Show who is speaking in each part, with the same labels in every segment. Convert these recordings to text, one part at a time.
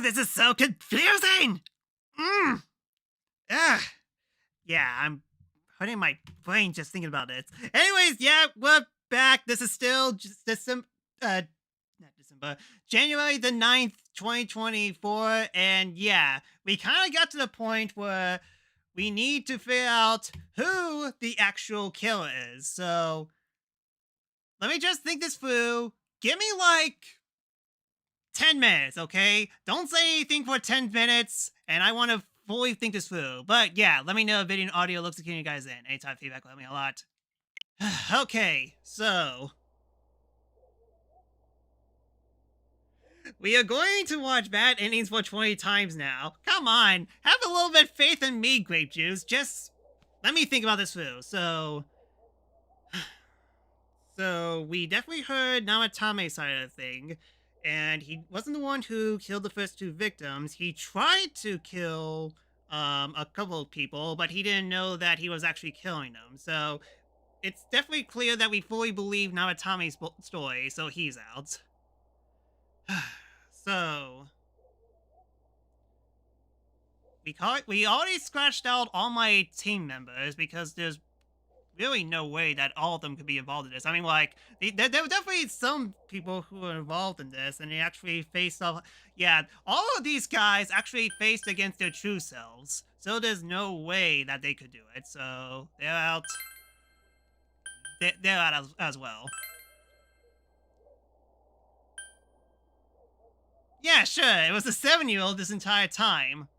Speaker 1: This is so confusing! Mm. Ugh. Yeah, I'm hurting my brain just thinking about it. Anyways, yeah, we're back. This is still just December, not December, January the 9th, 2024. And yeah, we kind of got to the point where we need to figure out who the actual killer is. So let me just think this through. Give me like 10 minutes, okay? Don't say anything for 10 minutes, and I want to fully think this through. But yeah, let me know if video and audio looks like you guys in. Anytime feedback, let me a lot. Okay, so we are going to watch bad endings for 20 times now. Come on, have a little bit of faith in me, grape juice. Just let me think about this through. So we definitely heard Namatame's side of the thing, and he wasn't the one who killed the first two victims. He tried to kill a couple of people, but he didn't know that he was actually killing them. So it's definitely clear that we fully believe Namatame's story, so he's out. So we already scratched out all my team members because there's really no way that all of them could be involved in this. I mean, like, there were definitely some people who were involved in this, and they actually faced off. Yeah, all of these guys actually faced against their true selves, so there's no way that they could do it. So they're out. They're out as well. Yeah, sure. It was a 7-year-old this entire time.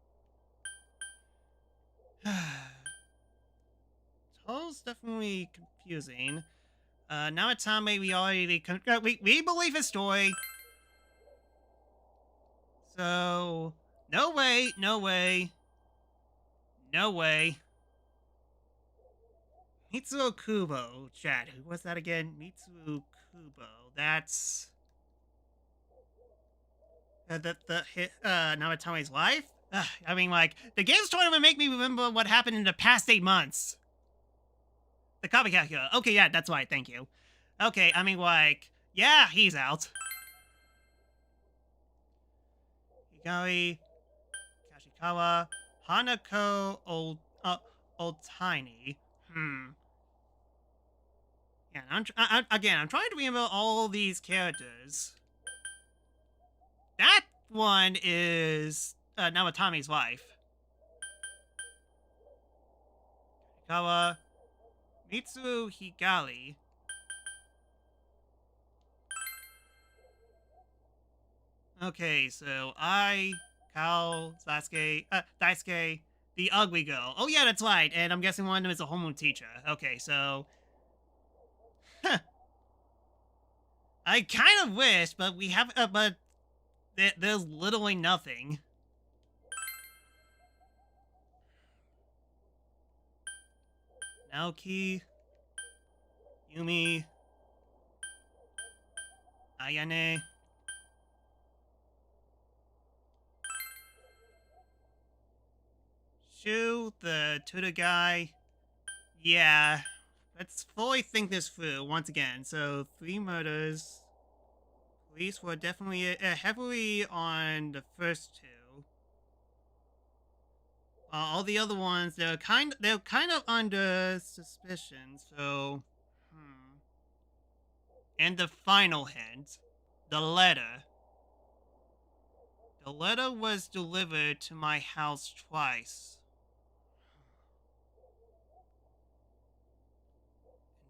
Speaker 1: Total's definitely confusing. Naotame, we already we believe his story. So no way, no way, no way. Mitsuo Kubo, chat. Who was that again? Mitsuo Kubo. That's Namatame's wife. I mean, like, the game's trying to make me remember what happened in the past 8 months. The copycat killer. Okay, yeah, that's right. Thank you. Okay, I mean, like, yeah, he's out. Higari, Kashikawa, Hanako, Otani. Yeah, I'm trying to remember all these characters. That one is Nawatami's wife. Kawa, Mitsu Higari. Okay, so Kao, Sasuke, Daisuke, the ugly girl. Oh yeah, that's right. And I'm guessing one of them is a homeroom teacher. Okay, so I kind of wish, but we have, but there's literally nothing. Naoki, Yumi, Ayane. Shu, the tutor guy. Yeah, let's fully think this through once again. So 3 murders. Police were definitely heavily on the first 2. All the other ones, they're kind of under suspicion. So, And the final hint, the letter. The letter was delivered to my house twice.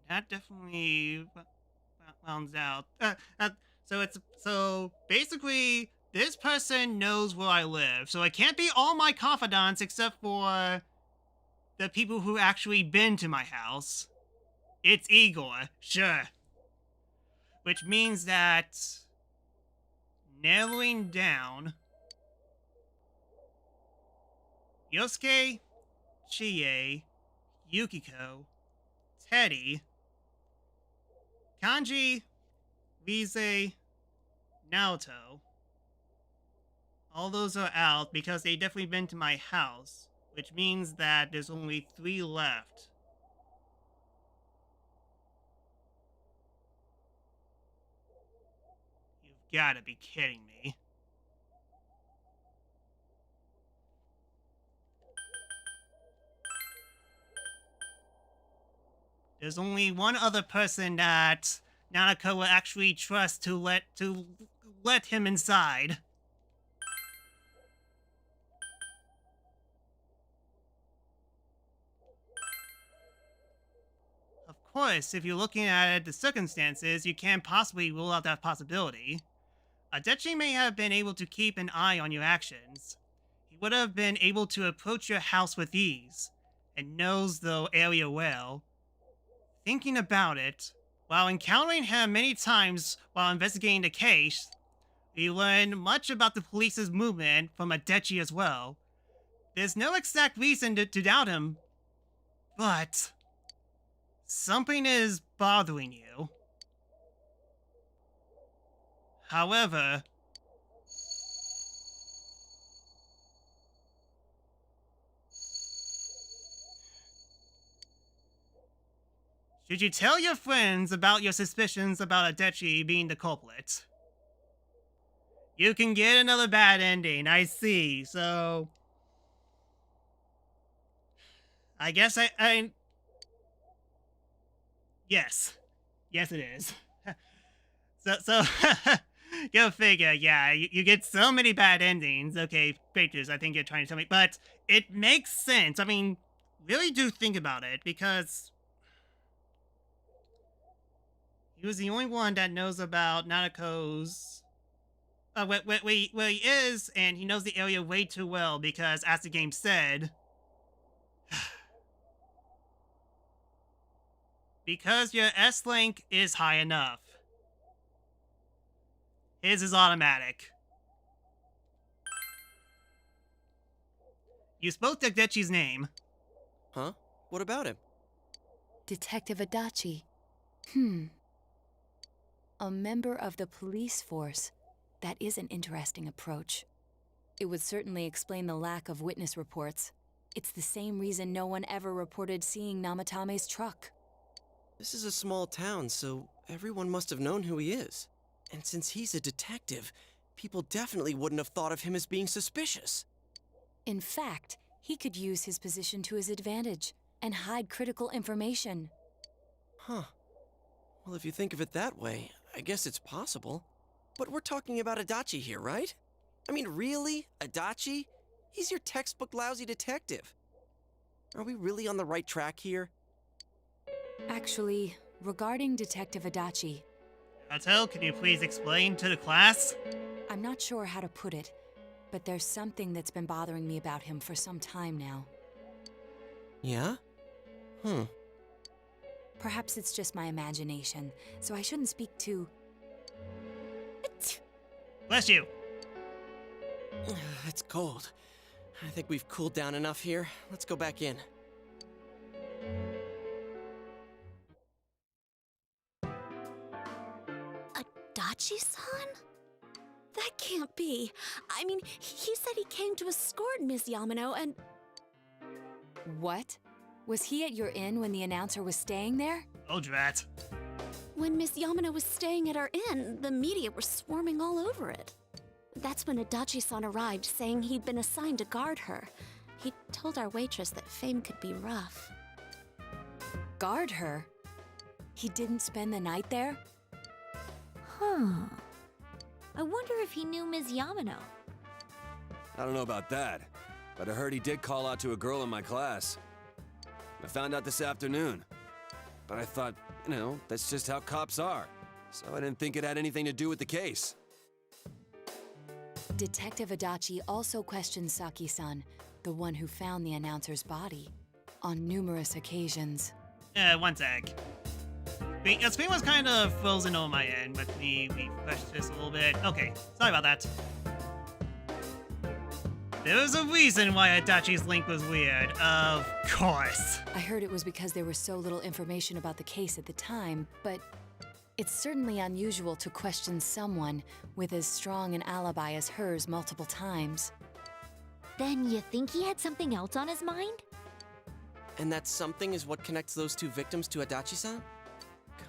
Speaker 1: That definitely rounds out. So basically, this person knows where I live, so it can't be all my confidants except for the people who actually been to my house. It's Igor, sure. Which means that narrowing down Yosuke, Chie, Yukiko, Teddy, Kanji, Rize, Naoto. All those are out because they definitely been to my house, which means that there's only 3 left. You've gotta be kidding me. There's only one other person that Nanako will actually trust to let him inside. Of course, if you're looking at the circumstances, you can't possibly rule out that possibility. Adechi may have been able to keep an eye on your actions. He would have been able to approach your house with ease, and knows the area well. Thinking about it, while encountering him many times while investigating the case, we learned much about the police's movement from Adechi as well. There's no exact reason to doubt him, but something is bothering you. However, should you tell your friends about your suspicions about Adechi being the culprit? You can get another bad ending, I see, so... I guess I... Yes. Yes, it is. So, go figure, yeah, you get so many bad endings. Okay, Patriots, I think you're trying to tell me, but it makes sense. I mean, really do think about it, because he was the only one that knows about Nanako's... where he is, and he knows the area way too well, because as the game said... because your S-Link is high enough. His is automatic. You spoke Adechi's name.
Speaker 2: Huh? What about him?
Speaker 3: Detective Adachi. A member of the police force. That is an interesting approach. It would certainly explain the lack of witness reports. It's the same reason no one ever reported seeing Namatame's truck.
Speaker 2: This is a small town, so everyone must have known who he is. And since he's a detective, people definitely wouldn't have thought of him as being suspicious.
Speaker 3: In fact, he could use his position to his advantage and hide critical information.
Speaker 2: Huh. Well, if you think of it that way, I guess it's possible. But we're talking about Adachi here, right? I mean, really? Adachi? He's your textbook lousy detective. Are we really on the right track here?
Speaker 3: Actually, regarding Detective Adachi,
Speaker 1: Otto, can you please explain to the class?
Speaker 3: I'm not sure how to put it, but there's something that's been bothering me about him for some time now.
Speaker 2: Yeah?
Speaker 3: Perhaps it's just my imagination, so I shouldn't speak too...
Speaker 1: Bless you.
Speaker 2: It's cold. I think we've cooled down enough here. Let's go back in.
Speaker 4: Adachi-san? That can't be. I mean, he said he came to escort Miss Yamano and...
Speaker 3: What? Was he at your inn when the announcer was staying there?
Speaker 1: Oh, drat.
Speaker 4: When Miss Yamano was staying at our inn, the media were swarming all over it. That's when Adachi-san arrived, saying he'd been assigned to guard her. He told our waitress that fame could be rough.
Speaker 3: Guard her? He didn't spend the night there?
Speaker 5: Huh. I wonder if he knew Ms. Yamano.
Speaker 6: I don't know about that, but I heard he did call out to a girl in my class. I found out this afternoon. But I thought, that's just how cops are. So I didn't think it had anything to do with the case.
Speaker 3: Detective Adachi also questioned Saki-san, the one who found the announcer's body, on numerous occasions.
Speaker 1: One sec. The screen was kind of frozen on my end. Let me refresh this a little bit. Okay, sorry about that. There was a reason why Adachi's link was weird, of course.
Speaker 3: I heard it was because there was so little information about the case at the time, but it's certainly unusual to question someone with as strong an alibi as hers multiple times.
Speaker 5: Then you think he had something else on his mind?
Speaker 2: And that something is what connects those two victims to Adachi-san?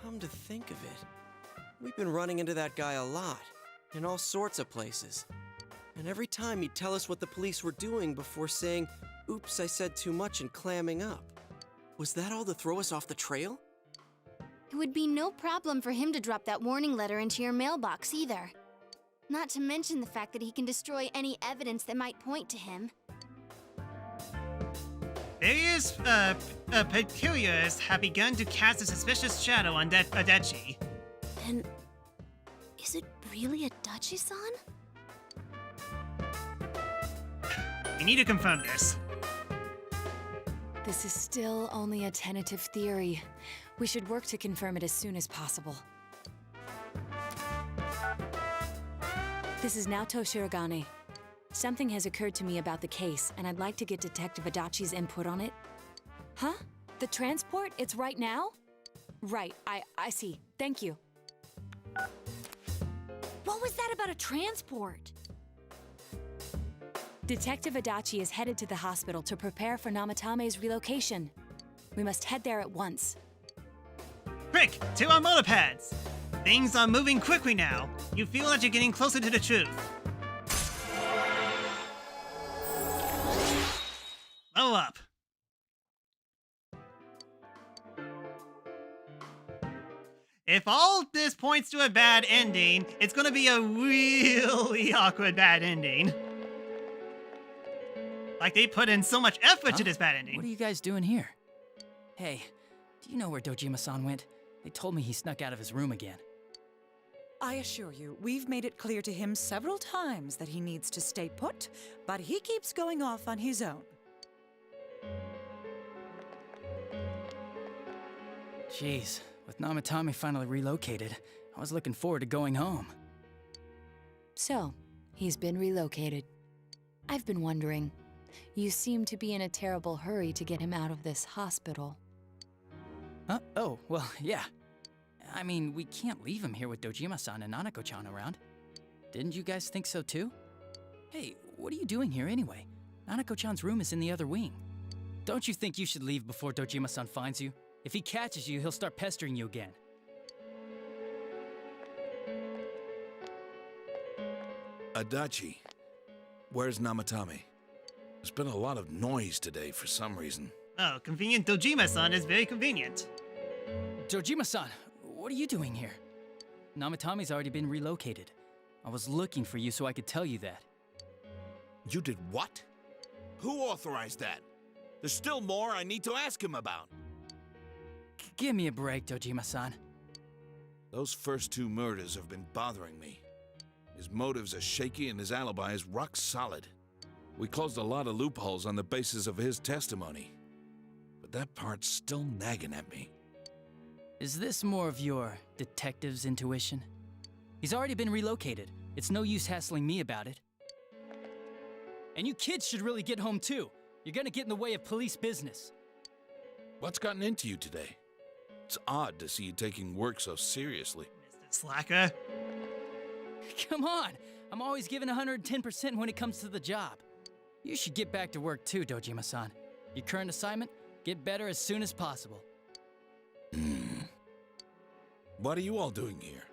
Speaker 2: Come to think of it, we've been running into that guy a lot, in all sorts of places. And every time he'd tell us what the police were doing before saying, "Oops, I said too much," and clamming up. Was that all to throw us off the trail?
Speaker 7: It would be no problem for him to drop that warning letter into your mailbox either. Not to mention the fact that he can destroy any evidence that might point to him.
Speaker 1: Various peculiars have begun to cast a suspicious shadow on Adachi.
Speaker 4: And is it really Adachi-san?
Speaker 1: We need to confirm this.
Speaker 3: This is still only a tentative theory. We should work to confirm it as soon as possible. This is Naoto Shirogane. Something has occurred to me about the case, and I'd like to get Detective Adachi's input on it. Huh? The transport? It's right now? Right, I see. Thank you.
Speaker 5: What was that about a transport?
Speaker 3: Detective Adachi is headed to the hospital to prepare for Namatame's relocation. We must head there at once.
Speaker 1: Quick, to our motorpads! Things are moving quickly now. You feel that you're getting closer to the truth. Level up. If all this points to a bad ending, it's gonna be a really awkward bad ending. Like they put in so much effort to this bad ending.
Speaker 8: What are you guys doing here? Hey, do you know where Dojima-san went? They told me he snuck out of his room again.
Speaker 9: I assure you, we've made it clear to him several times that he needs to stay put, but he keeps going off on his own.
Speaker 8: Jeez, with Namatame finally relocated, I was looking forward to going home.
Speaker 3: So, he's been relocated. I've been wondering. You seem to be in a terrible hurry to get him out of this hospital.
Speaker 8: Huh? Oh, well, yeah. I mean, we can't leave him here with Dojima-san and Nanako-chan around. Didn't you guys think so too? Hey, what are you doing here anyway? Nanako-chan's room is in the other wing. Don't you think you should leave before Dojima-san finds you? If he catches you, he'll start pestering you again.
Speaker 10: Adachi, where's Namatame? There's been a lot of noise today for some reason.
Speaker 1: Oh, convenient Dojima-san is very convenient.
Speaker 8: Dojima-san, what are you doing here? Namatame's already been relocated. I was looking for you so I could tell you that.
Speaker 10: You did what? Who authorized that? There's still more I need to ask him about.
Speaker 8: Give me a break, Dojima-san.
Speaker 10: Those first two murders have been bothering me. His motives are shaky and his alibi is rock solid. We closed a lot of loopholes on the basis of his testimony. But that part's still nagging at me.
Speaker 8: Is this more of your detective's intuition? He's already been relocated. It's no use hassling me about it. And you kids should really get home too. You're gonna get in the way of police business.
Speaker 10: What's gotten into you today? It's odd to see you taking work so seriously.
Speaker 1: Mr. Slacker.
Speaker 8: Come on, I'm always giving 110% when it comes to the job. You should get back to work too, Dojima-san. Your current assignment, get better as soon as possible.
Speaker 10: What are you all doing here?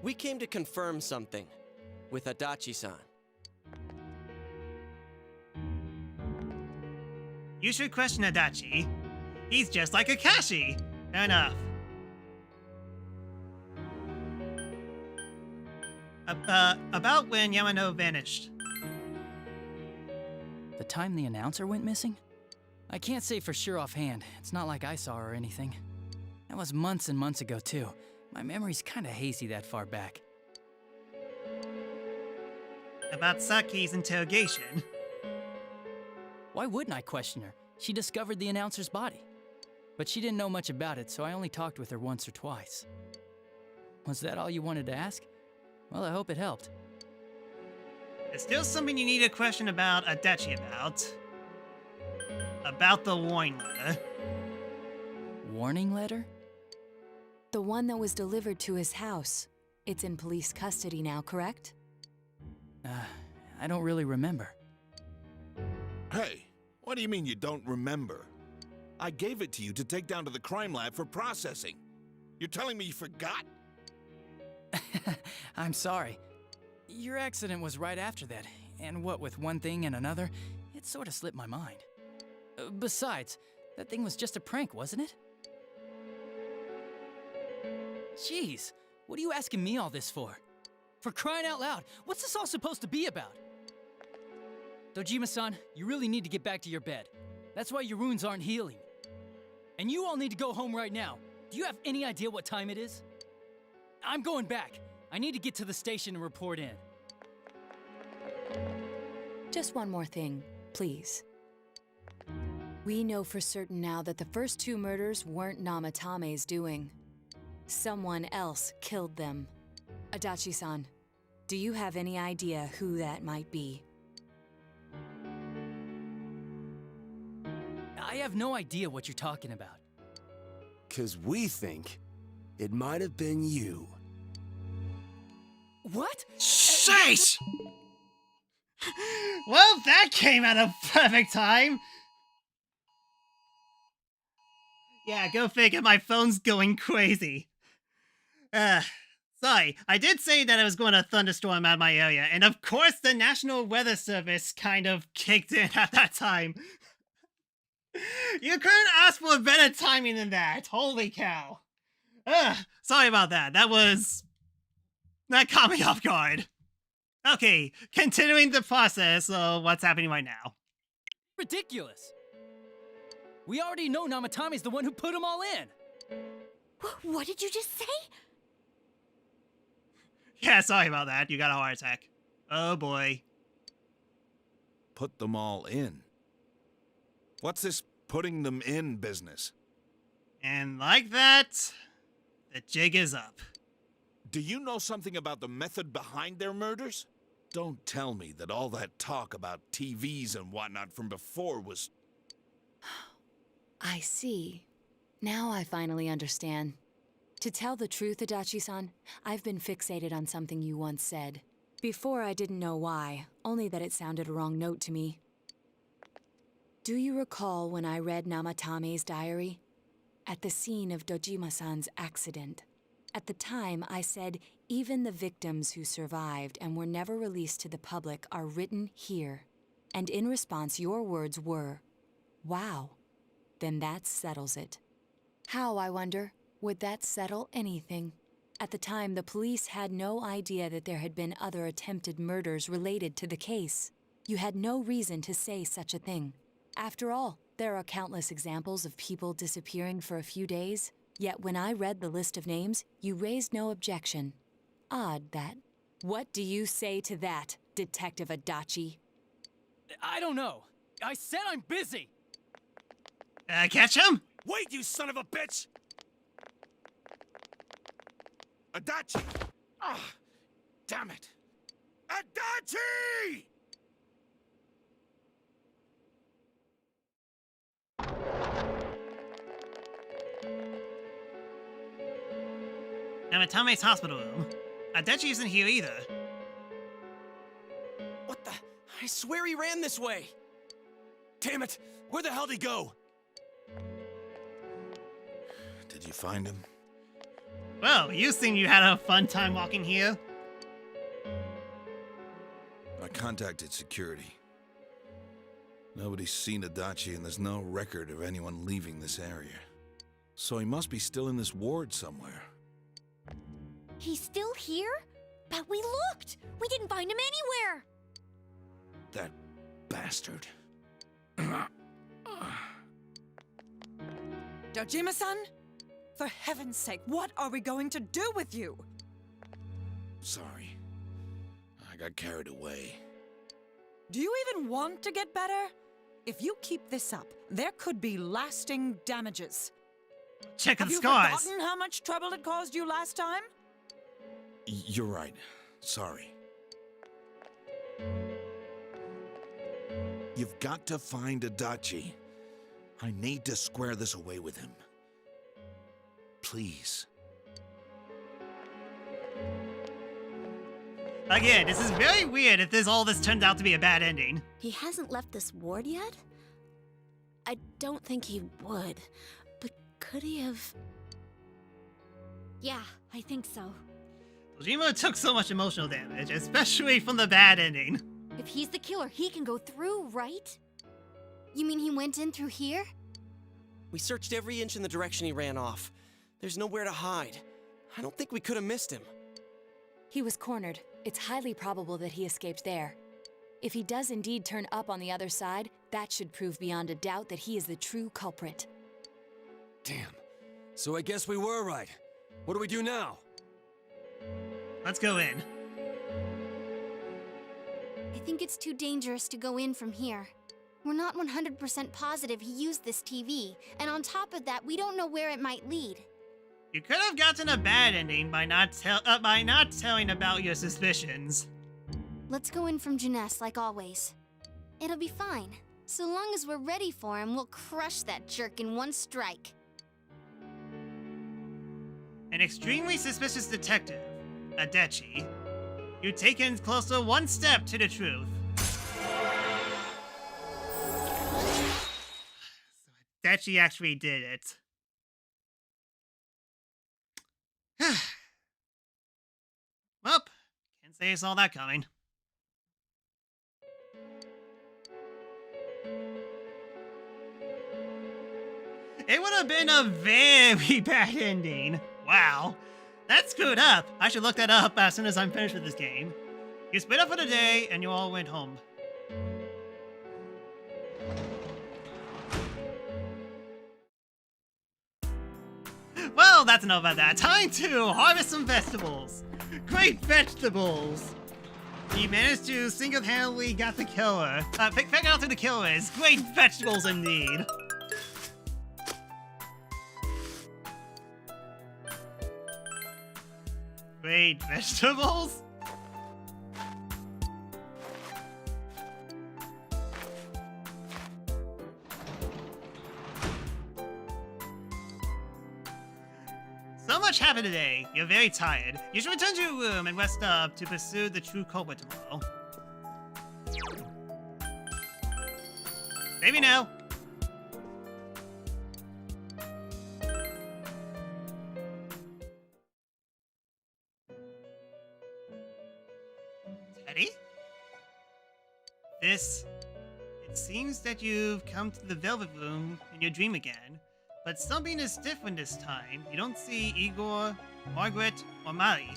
Speaker 2: We came to confirm something with Adachi-san.
Speaker 1: You should question Adachi. He's just like Akashi. Fair enough. About when Yamano vanished.
Speaker 8: The time the announcer went missing? I can't say for sure offhand. It's not like I saw her or anything. That was months and months ago too. My memory's kinda hazy that far back.
Speaker 1: About Saki's interrogation.
Speaker 8: Why wouldn't I question her? She discovered the announcer's body. But she didn't know much about it, so I only talked with her once or twice. Was that all you wanted to ask? Well, I hope it helped.
Speaker 1: There's still something you need to question about Adachi about. About the warning letter.
Speaker 8: Warning letter?
Speaker 3: The one that was delivered to his house. It's in police custody now, correct?
Speaker 8: I don't really remember.
Speaker 10: Hey, what do you mean you don't remember? I gave it to you to take down to the crime lab for processing. You're telling me you forgot?
Speaker 8: I'm sorry. Your accident was right after that, and what with one thing and another, it sort of slipped my mind. Besides, that thing was just a prank, wasn't it? Jeez, what are you asking me all this for? For crying out loud, what's this all supposed to be about? Dojima-san, you really need to get back to your bed. That's why your wounds aren't healing. And you all need to go home right now. Do you have any idea what time it is? I'm going back. I need to get to the station and report in.
Speaker 3: Just one more thing, please. We know for certain now that the first 2 murders weren't Namatame's doing. Someone else killed them. Adachi-san, do you have any idea who that might be?
Speaker 8: I have no idea what you're talking about.
Speaker 6: 'Cause we think it might have been you.
Speaker 8: What?
Speaker 1: Sheesh! Well, that came at a perfect time. Yeah, go figure, my phone's going crazy. Sorry, I did say that I was going to thunderstorm out of my area, and of course the National Weather Service kind of kicked in at that time. You couldn't ask for better timing than that, holy cow. Sorry about that, that caught me off guard. Okay, continuing the process of what's happening right now.
Speaker 8: Ridiculous. We already know Namatame's the one who put them all in.
Speaker 5: What did you just say?
Speaker 1: Yeah, sorry about that. You got a heart attack. Oh boy.
Speaker 10: Put them all in. What's this putting them in business?
Speaker 1: And like that, the jig is up.
Speaker 10: Do you know something about the method behind their murders? Don't tell me that all that talk about TVs and whatnot from before was...
Speaker 3: I see. Now I finally understand. To tell the truth, Adachi-san, I've been fixated on something you once said. Before I didn't know why, only that it sounded a wrong note to me. Do you recall when I read Namatame's diary? At the scene of Dojima-san's accident. At the time, I said, even the victims who survived and were never released to the public are written here. And in response, your words were, wow. Then that settles it. How, I wonder, would that settle anything? At the time, the police had no idea that there had been other attempted murders related to the case. You had no reason to say such a thing. After all, there are countless examples of people disappearing for a few days. Yet when I read the list of names, you raised no objection. Odd that. What do you say to that, Detective Adachi?
Speaker 8: I don't know. I said I'm busy.
Speaker 1: Catch him?
Speaker 10: Wait, you son of a bitch! Adachi! Ah, damn it! Adachi!
Speaker 1: Namatame's hospital room. Adachi isn't here either.
Speaker 2: What the? I swear he ran this way.
Speaker 6: Damn it! Where the hell'd he go?
Speaker 10: Did you find him?
Speaker 1: Well, you seem you had a fun time walking here.
Speaker 10: I contacted security. Nobody's seen Adachi and there's no record of anyone leaving this area. So he must be still in this ward somewhere.
Speaker 5: He's still here? But we looked! We didn't find him anywhere!
Speaker 10: That bastard.
Speaker 9: Dojima-san? For heaven's sake, what are we going to do with you?
Speaker 10: Sorry. I got carried away.
Speaker 9: Do you even want to get better? If you keep this up, there could be lasting damages.
Speaker 1: Check the
Speaker 9: Have you
Speaker 1: scars.
Speaker 9: forgotten how much trouble it caused you last time?
Speaker 10: You're right. Sorry. You've got to find Adachi. I need to square this away with him. Please.
Speaker 1: Again, this is very weird if all this turns out to be a bad ending.
Speaker 4: He hasn't left this ward yet? I don't think he would. But could he have...
Speaker 5: Yeah, I think so.
Speaker 1: Kojima took so much emotional damage, especially from the bad ending.
Speaker 5: If he's the killer, he can go through, right?
Speaker 7: You mean he went in through here?
Speaker 2: We searched every inch in the direction he ran off. There's nowhere to hide. I don't think we could have missed him.
Speaker 3: He was cornered. It's highly probable that he escaped there. If he does indeed turn up on the other side, that should prove beyond a doubt that he is the true culprit.
Speaker 6: Damn. So I guess we were right. What do we do now?
Speaker 1: Let's go in.
Speaker 7: I think it's too dangerous to go in from here. We're not 100% positive he used this TV, and on top of that, we don't know where it might lead.
Speaker 1: You could have gotten a bad ending by not telling about your suspicions.
Speaker 7: Let's go in from Jeunesse like always. It'll be fine. So long as we're ready for him, we'll crush that jerk in one strike.
Speaker 1: An extremely suspicious detective, Adechi. You've taken closer one step to the truth. So Adechi actually did it. Well, can't say I saw that coming. It would have been a very bad ending. Wow. That's screwed up. I should look that up as soon as I'm finished with this game. You split up for the day, and you all went home. Well, that's enough about that. Time to harvest some vegetables. Great vegetables! You managed to single-handedly get the killer. Figure out who the killer is. Great vegetables indeed. Great vegetables? So much happened today. You're very tired. You should return to your room and rest up to pursue the true culprit tomorrow. Maybe now. Teddy? It seems that you've come to the Velvet Room in your dream again. But something is different this time. You don't see Igor, Margaret, or Mari.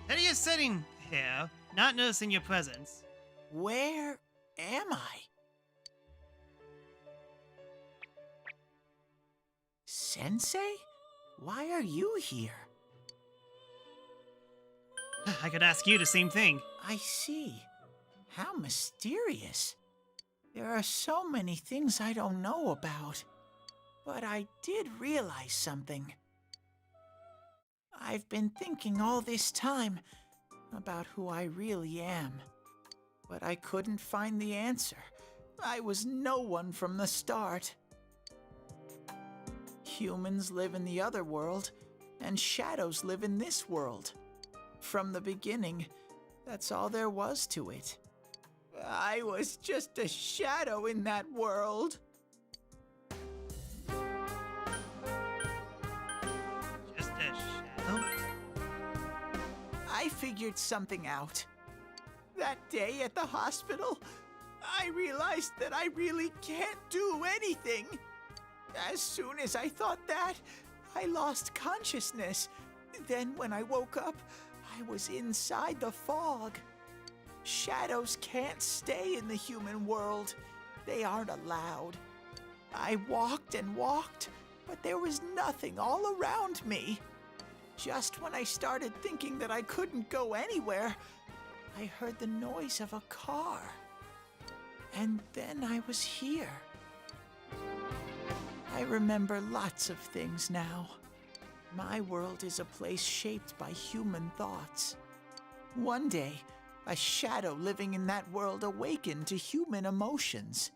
Speaker 1: Teddy is sitting here, not noticing your presence.
Speaker 11: Where am I? Sensei? Why are you here?
Speaker 1: I could ask you the same thing.
Speaker 11: I see. How mysterious. There are so many things I don't know about. But I did realize something. I've been thinking all this time about who I really am. But I couldn't find the answer. I was no one from the start. Humans live in the other world, and shadows live in this world. From the beginning, that's all there was to it. I was just a shadow in that world.
Speaker 1: Just a shadow?
Speaker 11: I figured something out. That day at the hospital, I realized that I really can't do anything. As soon as I thought that, I lost consciousness. Then when I woke up, I was inside the fog. Shadows can't stay in the human world. They aren't allowed. I walked and walked, but there was nothing all around me. Just when I started thinking that I couldn't go anywhere, I heard the noise of a car. And then I was here. I remember lots of things now. My world is a place shaped by human thoughts. One day, a shadow living in that world awakened to human emotions.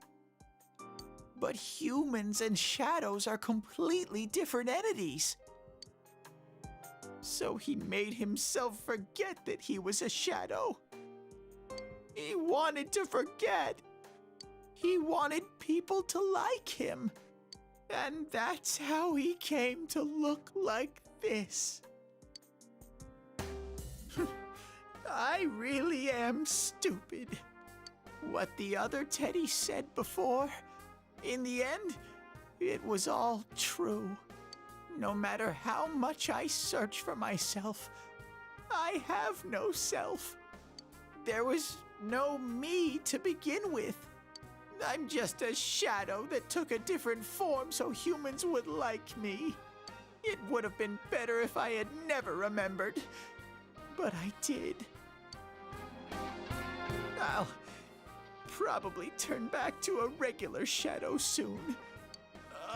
Speaker 11: But humans and shadows are completely different entities. So he made himself forget that he was a shadow. He wanted to forget. He wanted people to like him. And that's how he came to look like this. I really am stupid. What the other Teddy said before, in the end, it was all true. No matter how much I search for myself, I have no self. There was no me to begin with. I'm just a shadow that took a different form so humans would like me. It would have been better if I had never remembered, but I did. I'll probably turn back to a regular shadow soon.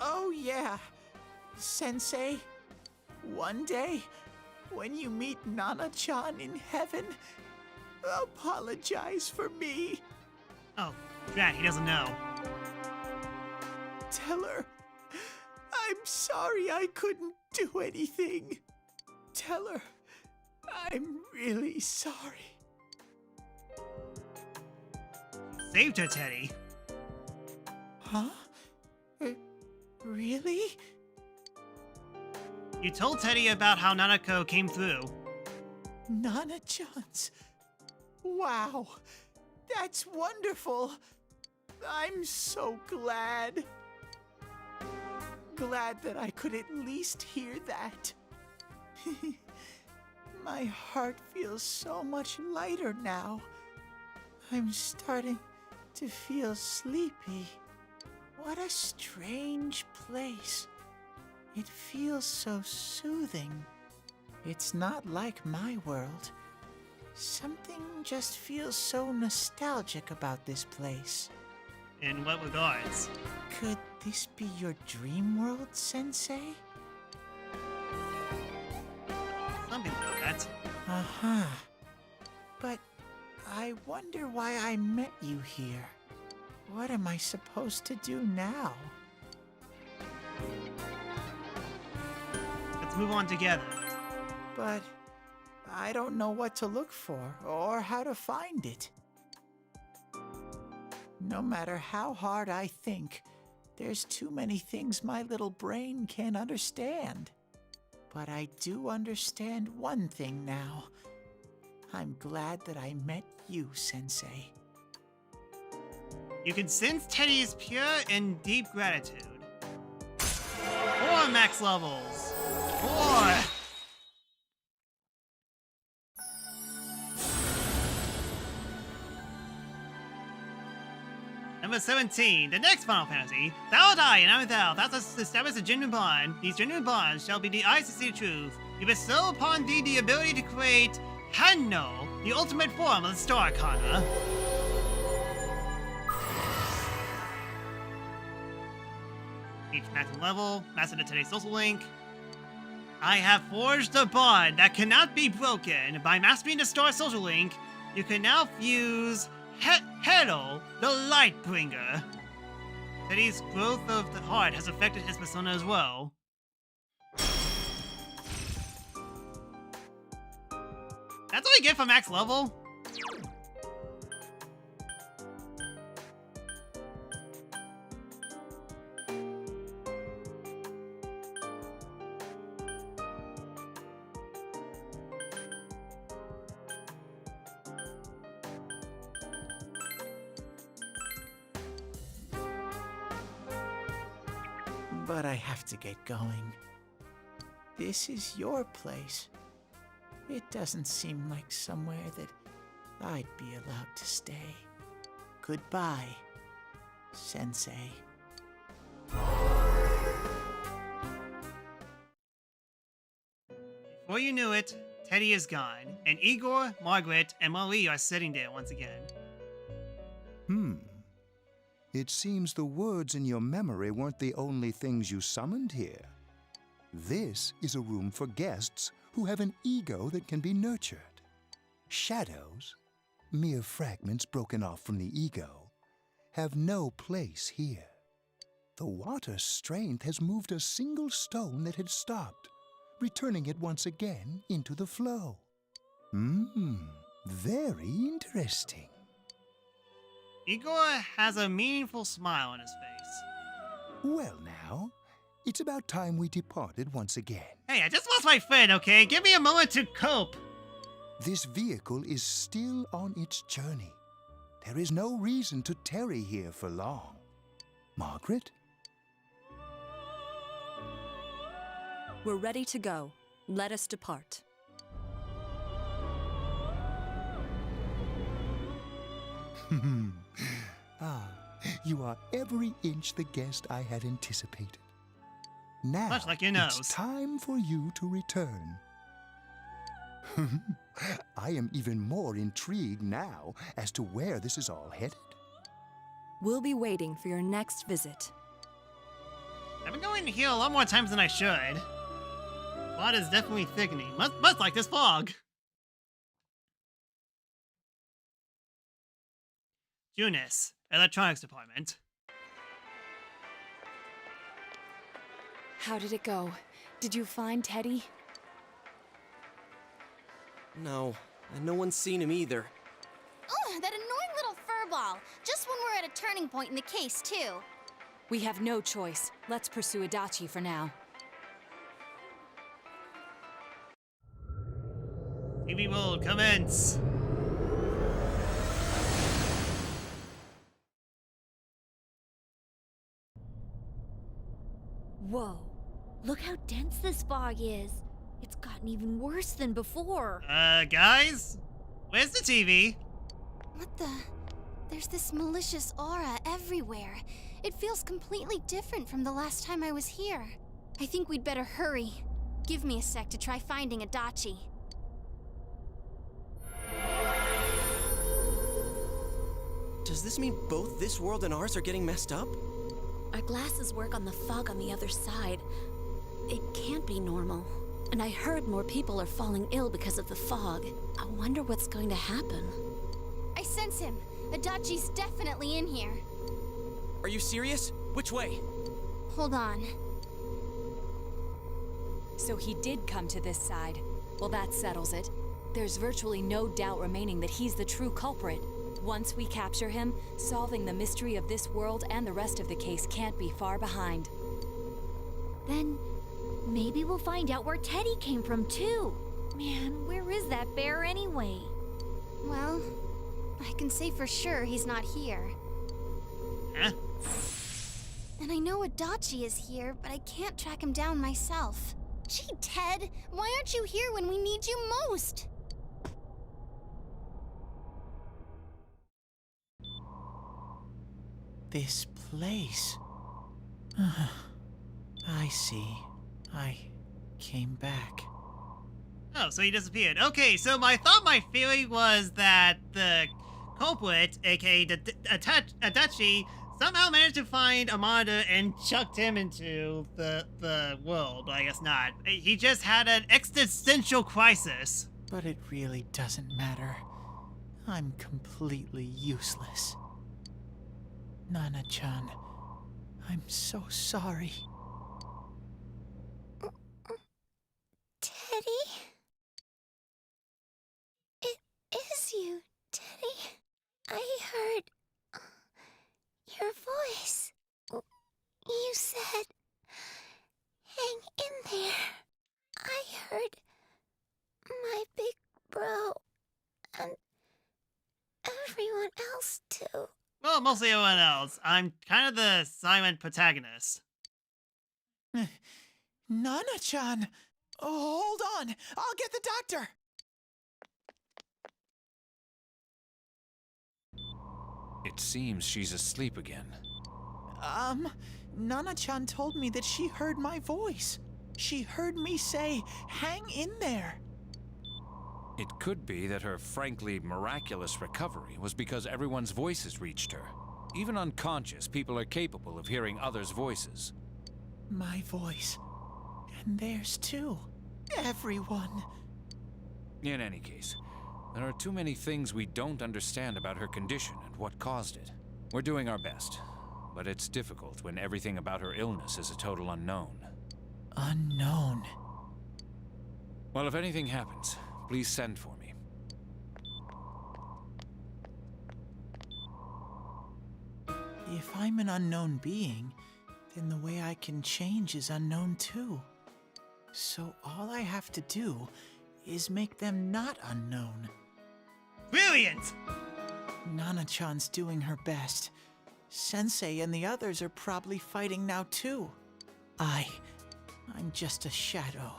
Speaker 11: Oh yeah, Sensei, one day, when you meet Nana-chan in heaven, apologize for me.
Speaker 1: Oh, drat, he doesn't know.
Speaker 11: Tell her I'm sorry I couldn't do anything. Tell her I'm really sorry.
Speaker 1: Saved her, Teddy.
Speaker 11: Huh? Really?
Speaker 1: You told Teddy about how Nanako came through.
Speaker 11: Nana-chan's. Wow, that's wonderful. I'm so glad. Glad that I could at least hear that. My heart feels so much lighter now. I'm starting to feel sleepy. What a strange place. It feels so soothing. It's not like my world. Something just feels so nostalgic about this place.
Speaker 1: In what regards?
Speaker 11: Could this be your dream world, Sensei?
Speaker 1: Something like that.
Speaker 11: Uh-huh. But I wonder why I met you here. What am I supposed to do now?
Speaker 1: Let's move on together.
Speaker 11: But I don't know what to look for or how to find it. No matter how hard I think, there's too many things my little brain can't understand. But I do understand one thing now. I'm glad that I met you, Sensei.
Speaker 1: You can sense Teddy's pure and deep gratitude. 4 max levels. 4! Number 17, the next Final Fantasy. Thou will die, and I without. Thou hast established a genuine bond. These genuine bonds shall be the eyes to see the truth. You bestow upon thee the ability to create Hanno, the ultimate form of the Star Arcana. Each maximum level, master the Teddy social link. I have forged a bond that cannot be broken. By mastering the Star social link, you can now fuse Hero, the Lightbringer. Teddy's growth of the heart has affected his persona as well. That's all you get for max level?
Speaker 11: But I have to get going. This is your place. It doesn't seem like somewhere that I'd be allowed to stay. Goodbye, Sensei.
Speaker 1: Before you knew it, Teddy is gone, and Igor, Margaret, and Marie are sitting there once again.
Speaker 12: It seems the words in your memory weren't the only things you summoned here. This is a room for guests who have an ego that can be nurtured. Shadows, mere fragments broken off from the ego, have no place here. The water's strength has moved a single stone that had stopped, returning it once again into the flow. Very interesting.
Speaker 1: Igor has a meaningful smile on his face.
Speaker 12: Well now, it's about time we departed once again.
Speaker 1: Hey, I just lost my friend, okay? Give me a moment to cope.
Speaker 12: This vehicle is still on its journey. There is no reason to tarry here for long. Margaret?
Speaker 13: We're ready to go. Let us depart.
Speaker 12: Ah, you are every inch the guest I had anticipated. Now,
Speaker 1: Much like your nose.
Speaker 12: it's time for you to return. I am even more intrigued now as to where this is all headed.
Speaker 13: We'll be waiting for your next visit.
Speaker 1: I've been going here a lot more times than I should. Plot is definitely thickening, much like this fog. Junis, Electronics Department.
Speaker 3: How did it go? Did you find Teddy?
Speaker 2: No, and no one's seen him either.
Speaker 7: Oh, that annoying little furball. Just when we're at a turning point in the case, too.
Speaker 3: We have no choice. Let's pursue Adachi for now.
Speaker 1: TV will commence.
Speaker 5: Whoa. Look how dense this fog is. It's gotten even worse than before.
Speaker 1: Guys? Where's the TV?
Speaker 7: What the? There's this malicious aura everywhere. It feels completely different from the last time I was here. I think we'd better hurry. Give me a sec to try finding Adachi.
Speaker 2: Does this mean both this world and ours are getting messed up?
Speaker 4: Our glasses work on the fog on the other side. It can't be normal. And I heard more people are falling ill because of the fog. I wonder what's going to happen.
Speaker 7: I sense him. Adachi's definitely in here.
Speaker 2: Are you serious? Which way?
Speaker 7: Hold on.
Speaker 3: So he did come to this side. Well, that settles it. There's virtually no doubt remaining that he's the true culprit. Once we capture him, solving the mystery of this world and the rest of the case can't be far behind.
Speaker 5: Then maybe we'll find out where Teddy came from, too. Man, where is that bear anyway?
Speaker 7: Well, I can say for sure he's not here.
Speaker 1: Huh?
Speaker 7: And I know Adachi is here, but I can't track him down myself. Gee, Ted, why aren't you here when we need you most?
Speaker 11: This place. I see. I came back.
Speaker 1: Oh, so he disappeared. Okay, so my theory was that the culprit, aka Adachi, somehow managed to find a monitor and chucked him into the world, but I guess not. He just had an existential crisis.
Speaker 11: But it really doesn't matter. I'm completely useless. Nana-chan, I'm so sorry.
Speaker 7: Teddy? It is you, Teddy. I heard your voice. You said, hang in there. I heard my big bro and everyone else too.
Speaker 1: Well, mostly everyone else. I'm kind of the silent protagonist.
Speaker 11: Nana-chan! Oh, hold on! I'll get the doctor!
Speaker 10: It seems she's asleep again.
Speaker 11: Nana-chan told me that she heard my voice. She heard me say, hang in there.
Speaker 10: It could be that her frankly miraculous recovery was because everyone's voices reached her. Even unconscious, people are capable of hearing others' voices.
Speaker 11: My voice. And theirs too. Everyone.
Speaker 10: In any case, there are too many things we don't understand about her condition and what caused it. We're doing our best, but it's difficult when everything about her illness is a total unknown.
Speaker 11: Unknown.
Speaker 10: Well, if anything happens, please send for me.
Speaker 11: If I'm an unknown being, then the way I can change is unknown too. So all I have to do is make them not unknown.
Speaker 1: Brilliant!
Speaker 11: Nana-chan's doing her best. Sensei and the others are probably fighting now too. I I'm just a shadow.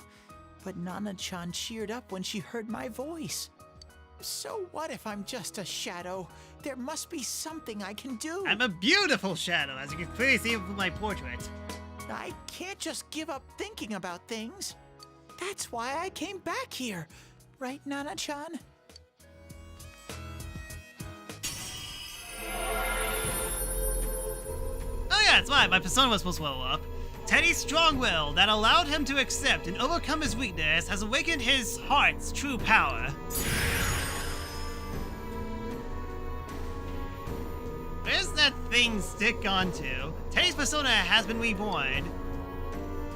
Speaker 11: But Nana-chan cheered up when she heard my voice. So what if I'm just a shadow? There must be something I can do.
Speaker 1: I'm a beautiful shadow, as you can clearly see from my portrait.
Speaker 11: I can't just give up thinking about things. That's why I came back here. Right, Nana-chan?
Speaker 1: Oh yeah, that's why my persona was supposed to blow up. Teddy's strong will that allowed him to accept and overcome his weakness has awakened his heart's true power. Where's that thing stick onto? Teddy's persona has been reborn.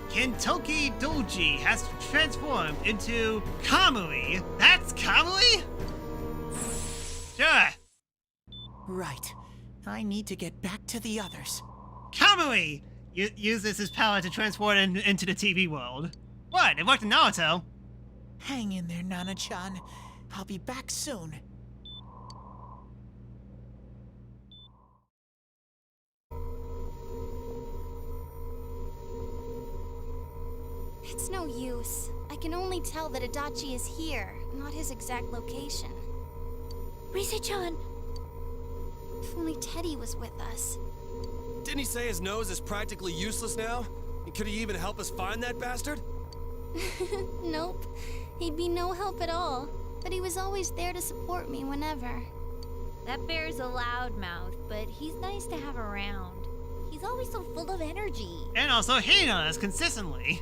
Speaker 1: Kentoki Doji has transformed into Kamui. That's Kamui? Sure.
Speaker 11: Right. I need to get back to the others.
Speaker 1: Kamui uses his power to transport into the TV world. What? It worked in Naruto.
Speaker 11: Hang in there, Nana-chan. I'll be back soon.
Speaker 7: It's no use. I can only tell that Adachi is here, not his exact location.
Speaker 5: Rise-chan!
Speaker 7: If only Teddy was with us.
Speaker 6: Didn't he say his nose is practically useless now? And could he even help us find that bastard?
Speaker 7: Nope. He'd be no help at all. But he was always there to support me whenever.
Speaker 5: That bear's a loudmouth, but he's nice to have around. He's always so full of energy.
Speaker 1: And also hitting on us consistently.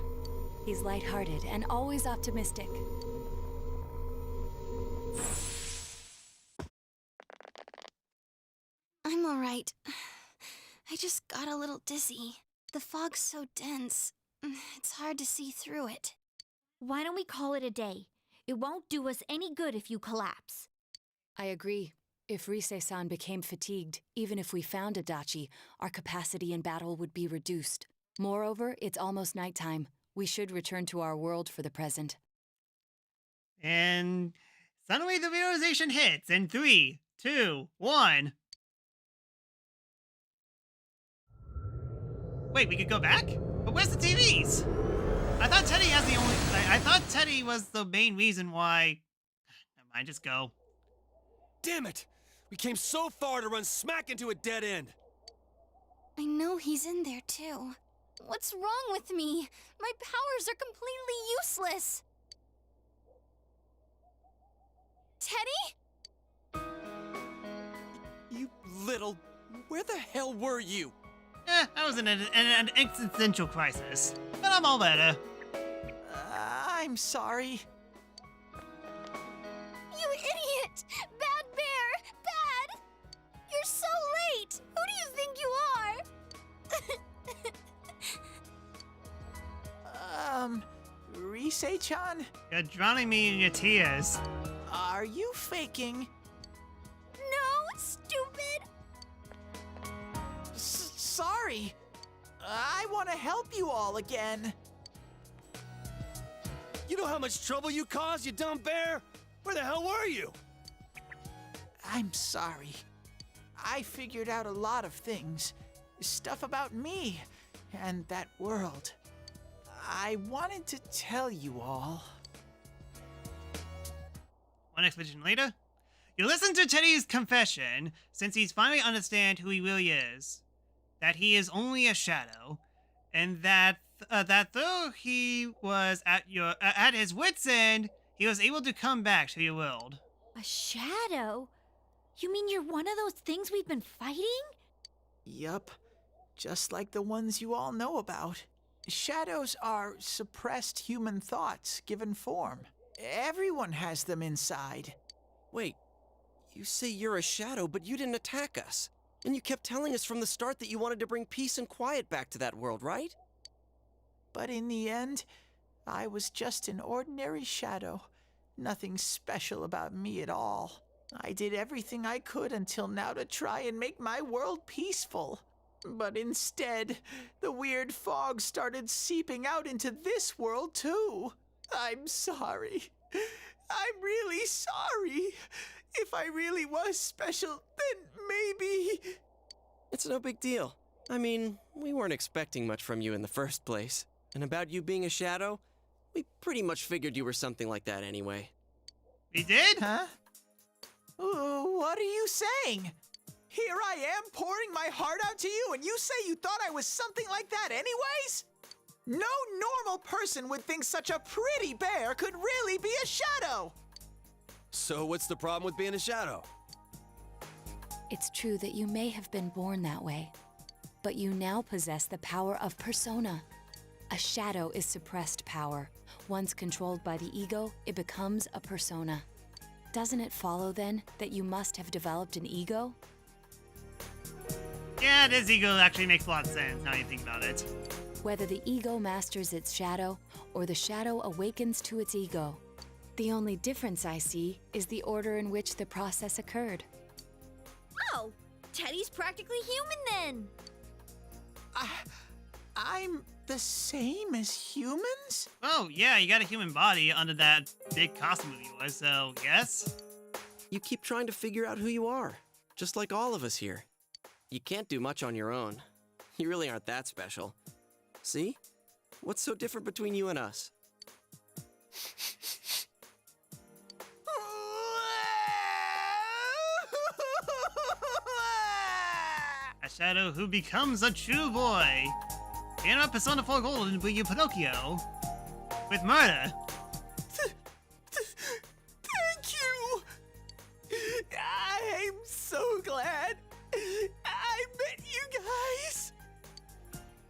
Speaker 3: He's lighthearted and always optimistic.
Speaker 7: I'm alright. I just got a little dizzy. The fog's so dense. It's hard to see through it.
Speaker 5: Why don't we call it a day? It won't do us any good if you collapse.
Speaker 3: I agree. If Rise-san became fatigued, even if we found Adachi, our capacity in battle would be reduced. Moreover, it's almost nighttime. We should return to our world for the present.
Speaker 1: And suddenly the realization hits in 3, 2, 1. Wait, we could go back? But where's the TVs? I thought Teddy has the only... I thought Teddy was the main reason why... Never mind, just go.
Speaker 6: Damn it! We came so far to run smack into a dead end.
Speaker 7: I know he's in there too. What's wrong with me? My powers are completely useless. Teddy?
Speaker 2: You little... Where the hell were you?
Speaker 1: I was in an existential crisis. But I'm all better.
Speaker 11: I'm sorry.
Speaker 7: You idiot! Bad bear! Bad! You're so late! Who do you think you are?
Speaker 11: Rise-chan?
Speaker 1: You're drowning me in your tears.
Speaker 11: Are you faking?
Speaker 7: No, stupid!
Speaker 11: Sorry. I want to help you all again.
Speaker 6: You know how much trouble you caused, you dumb bear? Where the hell were you?
Speaker 11: I'm sorry. I figured out a lot of things. Stuff about me and that world. I wanted to tell you all.
Speaker 1: One expedition later, you listen to Teddy's confession, since he's finally understand who he really is. That he is only a shadow, and that though he was at his wit's end, he was able to come back to your world.
Speaker 5: A shadow? You mean you're one of those things we've been fighting?
Speaker 11: Yup. Just like the ones you all know about. Shadows are suppressed human thoughts given form. Everyone has them inside.
Speaker 2: Wait, you say you're a shadow, but you didn't attack us. And you kept telling us from the start that you wanted to bring peace and quiet back to that world, right?
Speaker 11: But in the end, I was just an ordinary shadow. Nothing special about me at all. I did everything I could until now to try and make my world peaceful. But instead, the weird fog started seeping out into this world too. I'm sorry. I'm really sorry. If I really was special, then maybe...
Speaker 2: It's no big deal. I mean, we weren't expecting much from you in the first place. And about you being a shadow, we pretty much figured you were something like that anyway.
Speaker 1: We did?
Speaker 11: Huh? What are you saying? Here I am pouring my heart out to you, and you say you thought I was something like that anyways? No normal person would think such a pretty bear could really be a shadow!
Speaker 6: So what's the problem with being a shadow?
Speaker 3: It's true that you may have been born that way, but you now possess the power of persona. A shadow is suppressed power. Once controlled by the ego, it becomes a persona. Doesn't it follow then that you must have developed an ego?
Speaker 1: Yeah, this ego actually makes a lot of sense now you think about it.
Speaker 3: Whether the ego masters its shadow or the shadow awakens to its ego. The only difference I see is the order in which the process occurred.
Speaker 5: Oh, Teddy's practically human then.
Speaker 11: I'm the same as humans?
Speaker 1: Oh, yeah, you got a human body under that big costume of yours, so yes?
Speaker 2: You keep trying to figure out who you are, just like all of us here. You can't do much on your own. You really aren't that special. See? What's so different between you and us?
Speaker 1: A shadow who becomes a true boy. In a Persona 4 Golden with you Pinocchio. With murder.
Speaker 11: Thank you! I'm so glad I met you guys!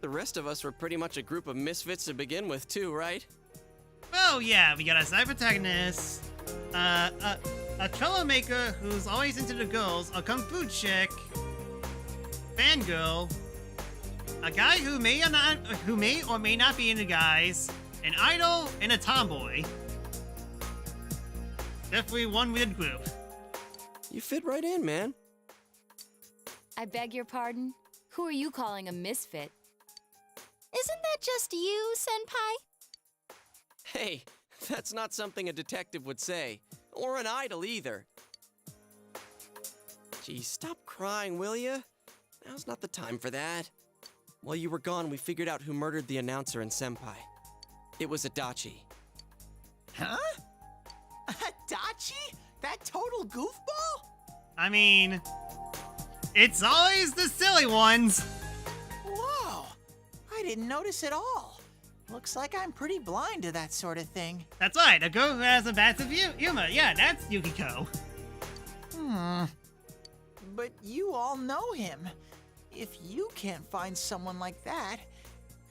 Speaker 2: The rest of us were pretty much a group of misfits to begin with, too, right?
Speaker 1: Oh yeah, we got a side protagonist, a troublemaker who's always into the girls, a kung fu chick, fangirl, a guy who may or may not be into guys, an idol, and a tomboy. Definitely one weird group.
Speaker 2: You fit right in, man.
Speaker 3: I beg your pardon? Who are you calling a misfit?
Speaker 7: Isn't that just you, Senpai?
Speaker 2: Hey, that's not something a detective would say. Or an idol, either. Gee, stop crying, will ya? Now's not the time for that. While you were gone, we figured out who murdered the announcer and Senpai. It was Adachi.
Speaker 11: Huh? Adachi? That total goofball?
Speaker 1: I mean, it's always the silly ones.
Speaker 11: Whoa! I didn't notice at all. Looks like I'm pretty blind to that sort of thing.
Speaker 1: That's right, a girl who has a bad sense of humor. Yeah, that's Yukiko.
Speaker 11: But you all know him. If you can't find someone like that,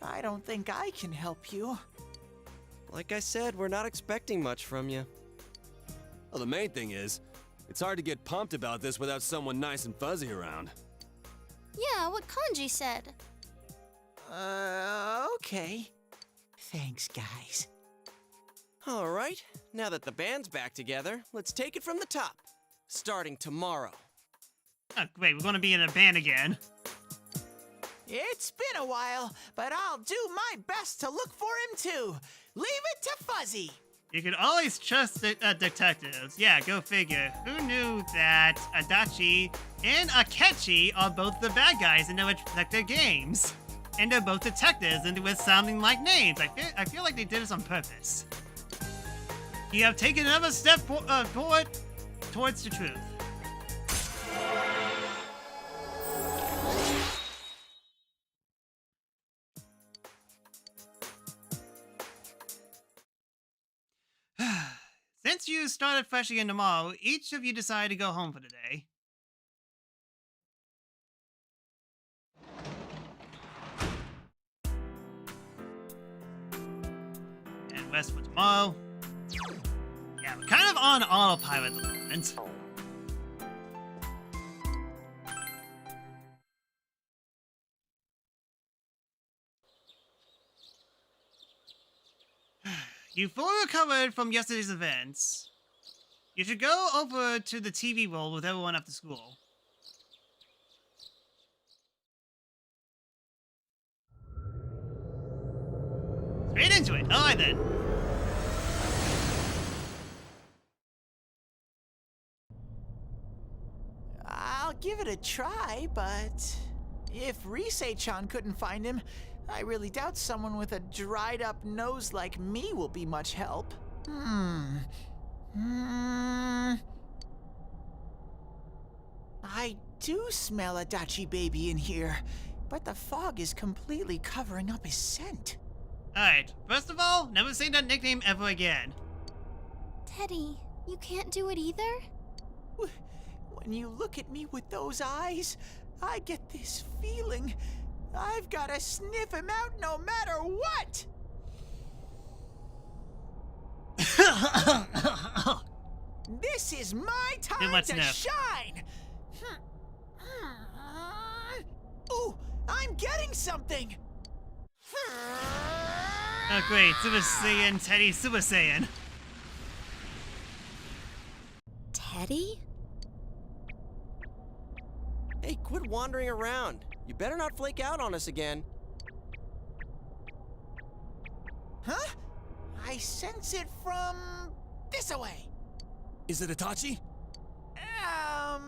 Speaker 11: I don't think I can help you.
Speaker 2: Like I said, we're not expecting much from you.
Speaker 6: Well, the main thing is, it's hard to get pumped about this without someone nice and fuzzy around.
Speaker 7: Yeah, what Kanji said.
Speaker 11: Okay. Thanks, guys.
Speaker 2: All right, now that the band's back together, let's take it from the top. Starting tomorrow.
Speaker 1: Oh, wait, we're gonna be in a band again.
Speaker 11: It's been a while, but I'll do my best to look for him too. Leave it to Fuzzy.
Speaker 1: You can always trust detectives. Yeah, go figure. Who knew that Adachi and Akechi are both the bad guys and know how to protect their games? And they're both detectives and with sounding like names. I feel like they did this on purpose. You have taken another step forward towards the truth. Since you started fresh again tomorrow, each of you decided to go home for the day. And rest for tomorrow. Yeah, we're kind of on autopilot at the moment. You fully recovered from yesterday's events. You should go over to the TV world with everyone after school. Straight into it. Alright then.
Speaker 11: I'll give it a try, but if Risei-chan couldn't find him, I really doubt someone with a dried up nose like me will be much help. I do smell a Dachi baby in here, but the fog is completely covering up his scent.
Speaker 1: Alright, first of all, never say that nickname ever again.
Speaker 7: Teddy, you can't do it either?
Speaker 11: When you look at me with those eyes, I get this feeling. I've gotta sniff him out no matter what! This is my time to
Speaker 1: sniff.
Speaker 11: shine! Ooh, I'm getting something!
Speaker 1: Oh great, Super Saiyan Teddy Super Saiyan.
Speaker 4: Teddy?
Speaker 2: Hey, quit wandering around. You better not flake out on us again.
Speaker 11: Huh? I sense it from this away.
Speaker 6: Is it Itachi?
Speaker 11: How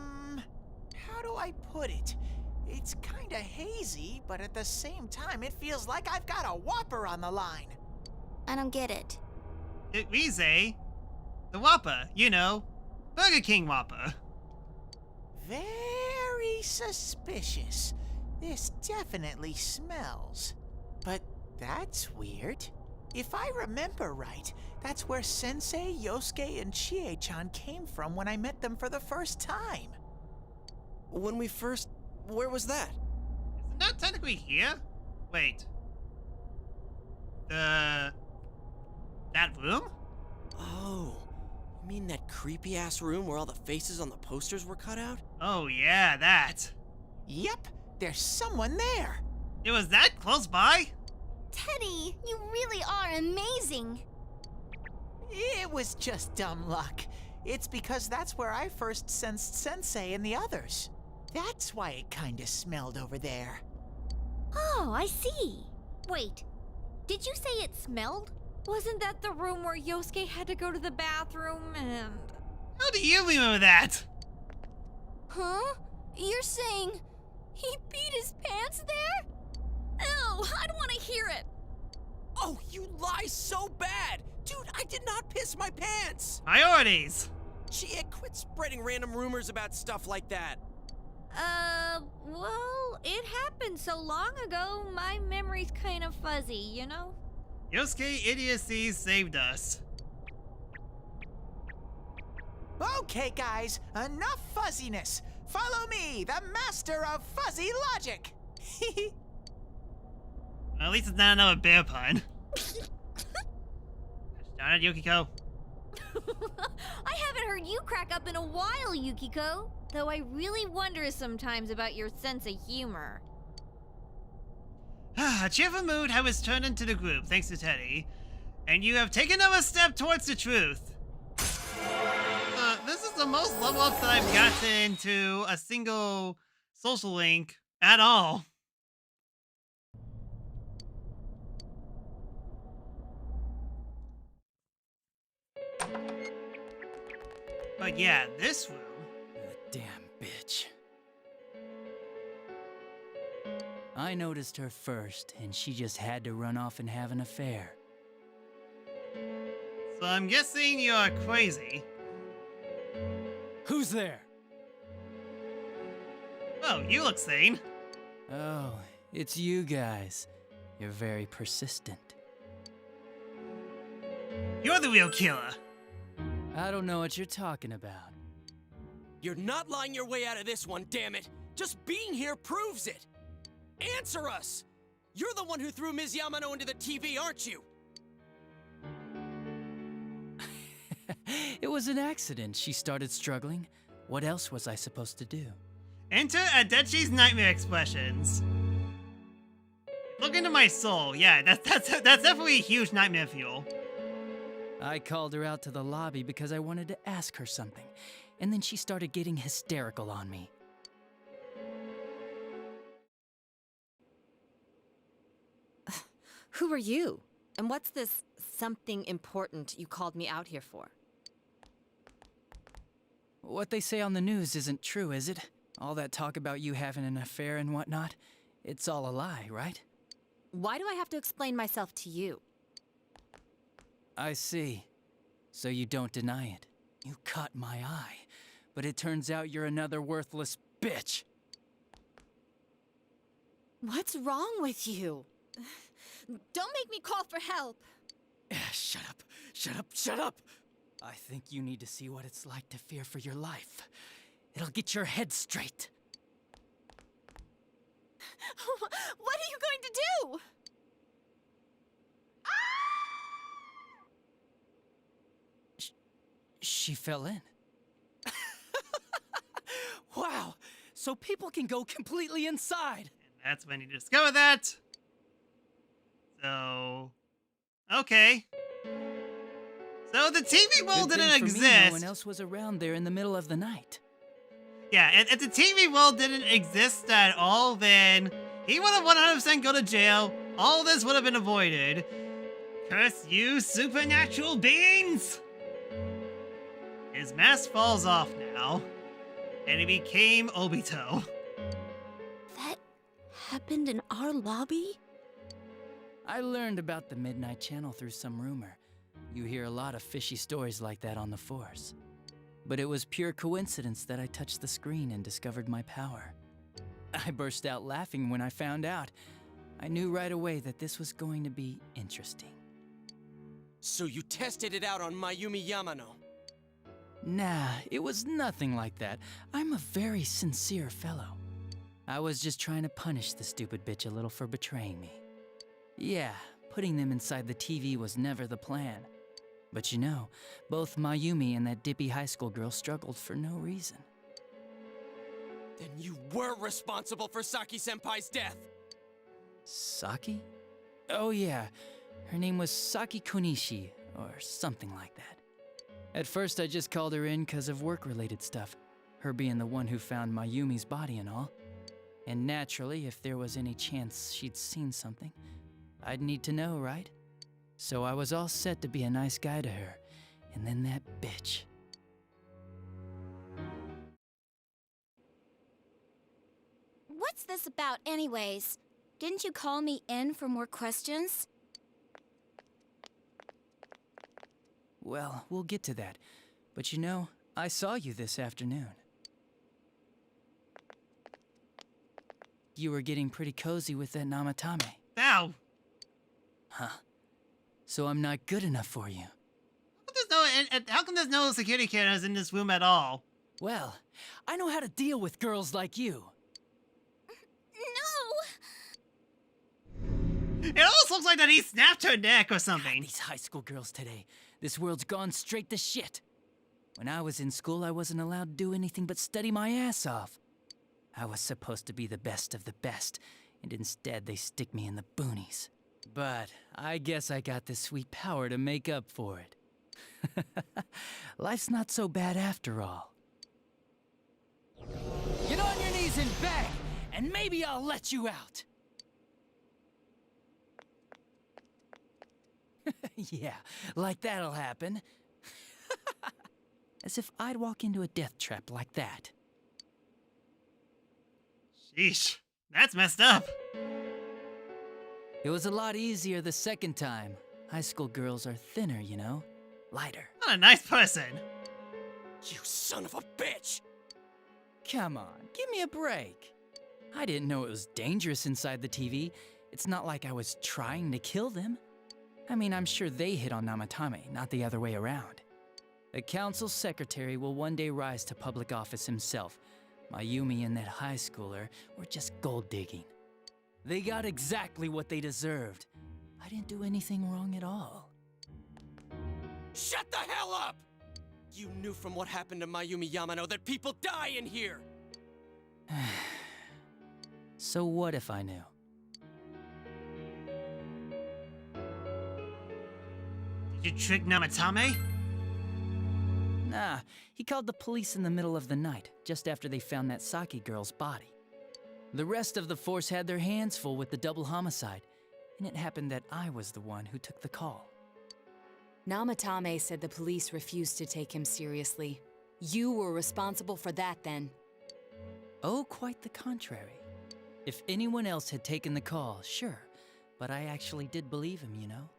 Speaker 11: do I put it? It's kinda hazy, but at the same time, it feels like I've got a Whopper on the line.
Speaker 7: I don't get it.
Speaker 1: We say the Whopper, you know, Burger King Whopper.
Speaker 11: Very suspicious. This definitely smells. But that's weird. If I remember right, that's where Sensei, Yosuke, and Chie-chan came from when I met them for the first time.
Speaker 2: Where was that?
Speaker 1: Isn't that technically here? Wait. That room?
Speaker 2: Oh, you mean that creepy-ass room where all the faces on the posters were cut out?
Speaker 1: Oh yeah, that.
Speaker 11: Yep, there's someone there.
Speaker 1: It was that close by?
Speaker 7: Teddy, you really are amazing.
Speaker 11: It was just dumb luck. It's because that's where I first sensed Sensei and the others. That's why it kinda smelled over there.
Speaker 5: Oh, I see. Wait, did you say it smelled? Wasn't that the room where Yosuke had to go to the bathroom and...
Speaker 1: How do you remember that?
Speaker 7: Huh? You're saying he peed his pants there?
Speaker 5: Ew, I don't want to hear it.
Speaker 2: Oh, you lie so bad! Dude, I did not piss my pants!
Speaker 1: Priorities.
Speaker 2: Chia, quit spreading random rumors about stuff like that.
Speaker 5: Well, it happened so long ago, my memory's kind of fuzzy, you know?
Speaker 1: Yosuke idiocy saved us.
Speaker 11: Okay, guys, enough fuzziness. Follow me, the master of fuzzy logic.
Speaker 1: Well, at least it's not another bear pun. Darn it, Yukiko.
Speaker 5: I haven't heard you crack up in a while, Yukiko. Though I really wonder sometimes about your sense of humor.
Speaker 1: A cheerful mood has returned into the group, thanks to Teddy. And you have taken another step towards the truth. This is the most level up that I've gotten to a single social link at all. But yeah, this room.
Speaker 8: The damn bitch. I noticed her first, and she just had to run off and have an affair.
Speaker 1: So I'm guessing you're crazy.
Speaker 8: Who's there?
Speaker 1: Oh, you look sane.
Speaker 8: Oh, it's you guys. You're very persistent.
Speaker 1: You're the real killer.
Speaker 8: I don't know what you're talking about.
Speaker 2: You're not lying your way out of this one, damn it! Just being here proves it! Answer us! You're the one who threw Ms. Yamano into the TV, aren't you?
Speaker 8: It was an accident. She started struggling. What else was I supposed to do?
Speaker 1: Enter Adechi's nightmare expressions. Look into my soul. Yeah, that's definitely a huge nightmare fuel.
Speaker 8: I called her out to the lobby because I wanted to ask her something, and then she started getting hysterical on me.
Speaker 14: Who are you? And what's this something important you called me out here for?
Speaker 8: What they say on the news isn't true, is it? All that talk about you having an affair and whatnot? It's all a lie, right?
Speaker 14: Why do I have to explain myself to you?
Speaker 8: I see. So you don't deny it. You caught my eye. But it turns out you're another worthless bitch.
Speaker 14: What's wrong with you? Don't make me call for help.
Speaker 8: Shut up. Shut up. Shut up. I think you need to see what it's like to fear for your life. It'll get your head straight.
Speaker 14: What are you going to do?
Speaker 8: She fell in. Wow, so people can go completely inside.
Speaker 1: And that's when you discover that. So, okay. So the TV world
Speaker 8: Good
Speaker 1: didn't
Speaker 8: thing for me,
Speaker 1: exist.
Speaker 8: no one else was around there in the middle of the night.
Speaker 1: Yeah, if the TV world didn't exist at all, then he would have 100% go to jail. All this would have been avoided. Curse you, supernatural beings! His mask falls off now, and he became Obito.
Speaker 4: That happened in our lobby?
Speaker 8: I learned about the Midnight Channel through some rumor. You hear a lot of fishy stories like that on the Force. But it was pure coincidence that I touched the screen and discovered my power. I burst out laughing when I found out. I knew right away that this was going to be interesting.
Speaker 2: So you tested it out on Mayumi Yamano?
Speaker 8: Nah, it was nothing like that. I'm a very sincere fellow. I was just trying to punish the stupid bitch a little for betraying me. Yeah, putting them inside the TV was never the plan. But you know, both Mayumi and that dippy high school girl struggled for no reason.
Speaker 2: Then you were responsible for Saki-senpai's death!
Speaker 8: Saki? Oh yeah, her name was Saki Konishi, or something like that. At first I just called her in because of work-related stuff, her being the one who found Mayumi's body and all. And naturally, if there was any chance she'd seen something, I'd need to know, right? So I was all set to be a nice guy to her, and then that bitch.
Speaker 7: What's this about anyways? Didn't you call me in for more questions?
Speaker 8: Well, we'll get to that. But you know, I saw you this afternoon. You were getting pretty cozy with that Namatame.
Speaker 1: Ow!
Speaker 8: Huh. So I'm not good enough for you.
Speaker 1: How come there's no security cameras in this room at all?
Speaker 8: Well, I know how to deal with girls like you.
Speaker 1: It almost looks like that he snapped her neck or something.
Speaker 8: God, these high school girls today. This world's gone straight to shit. When I was in school, I wasn't allowed to do anything but study my ass off. I was supposed to be the best of the best, and instead they stick me in the boonies. But I guess I got this sweet power to make up for it. Life's not so bad after all. Get on your knees and beg, and maybe I'll let you out. Yeah, like that'll happen. As if I'd walk into a death trap like that.
Speaker 1: Sheesh, that's messed up.
Speaker 8: It was a lot easier the second time. High school girls are thinner, you know? Lighter.
Speaker 1: What a nice person.
Speaker 2: You son of a bitch!
Speaker 8: Come on, give me a break. I didn't know it was dangerous inside the TV. It's not like I was trying to kill them. I mean, I'm sure they hit on Namatame, not the other way around. The council secretary will one day rise to public office himself. Mayumi and that high schooler were just gold digging. They got exactly what they deserved. I didn't do anything wrong at all.
Speaker 2: Shut the hell up! You knew from what happened to Mayumi Yamano that people die in here!
Speaker 8: So what if I knew?
Speaker 1: Did you trick Namatame?
Speaker 8: Nah, he called the police in the middle of the night, just after they found that Saki girl's body. The rest of the force had their hands full with the double homicide, and it happened that I was the one who took the call.
Speaker 3: Namatame said the police refused to take him seriously. You were responsible for that then.
Speaker 8: Oh, quite the contrary. If anyone else had taken the call, sure, But I actually did believe him, you know?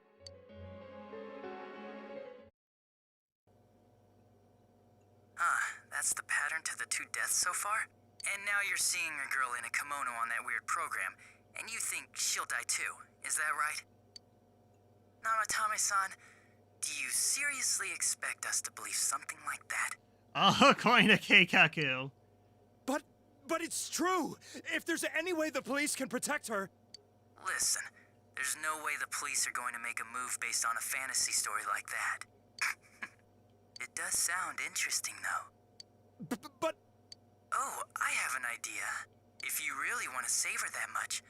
Speaker 15: That's the pattern to the 2 deaths so far? And now you're seeing a girl in a kimono on that weird program, and you think she'll die too, is that right? Namatame-san, do you seriously expect us to believe something like that?
Speaker 1: All according to Keikaku.
Speaker 2: But it's true! If there's any way the police can protect her...
Speaker 15: Listen, there's no way the police are going to make a move based on a fantasy story like that. It does sound interesting, though.
Speaker 2: But...
Speaker 15: Oh, I have an idea. If you really want to save her that much,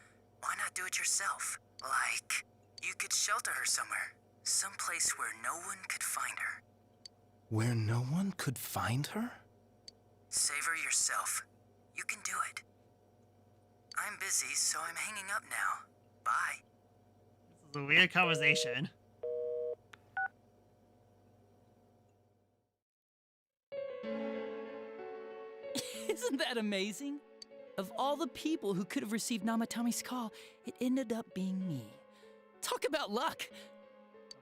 Speaker 15: why not do it yourself? Like, you could shelter her somewhere. Someplace where no one could find her.
Speaker 16: Where no one could find her?
Speaker 15: Save her yourself. You can do it. I'm busy, so I'm hanging up now. Bye.
Speaker 1: This is a weird conversation.
Speaker 8: Isn't that amazing? Of all the people who could have received Namatame's call, it ended up being me. Talk about luck!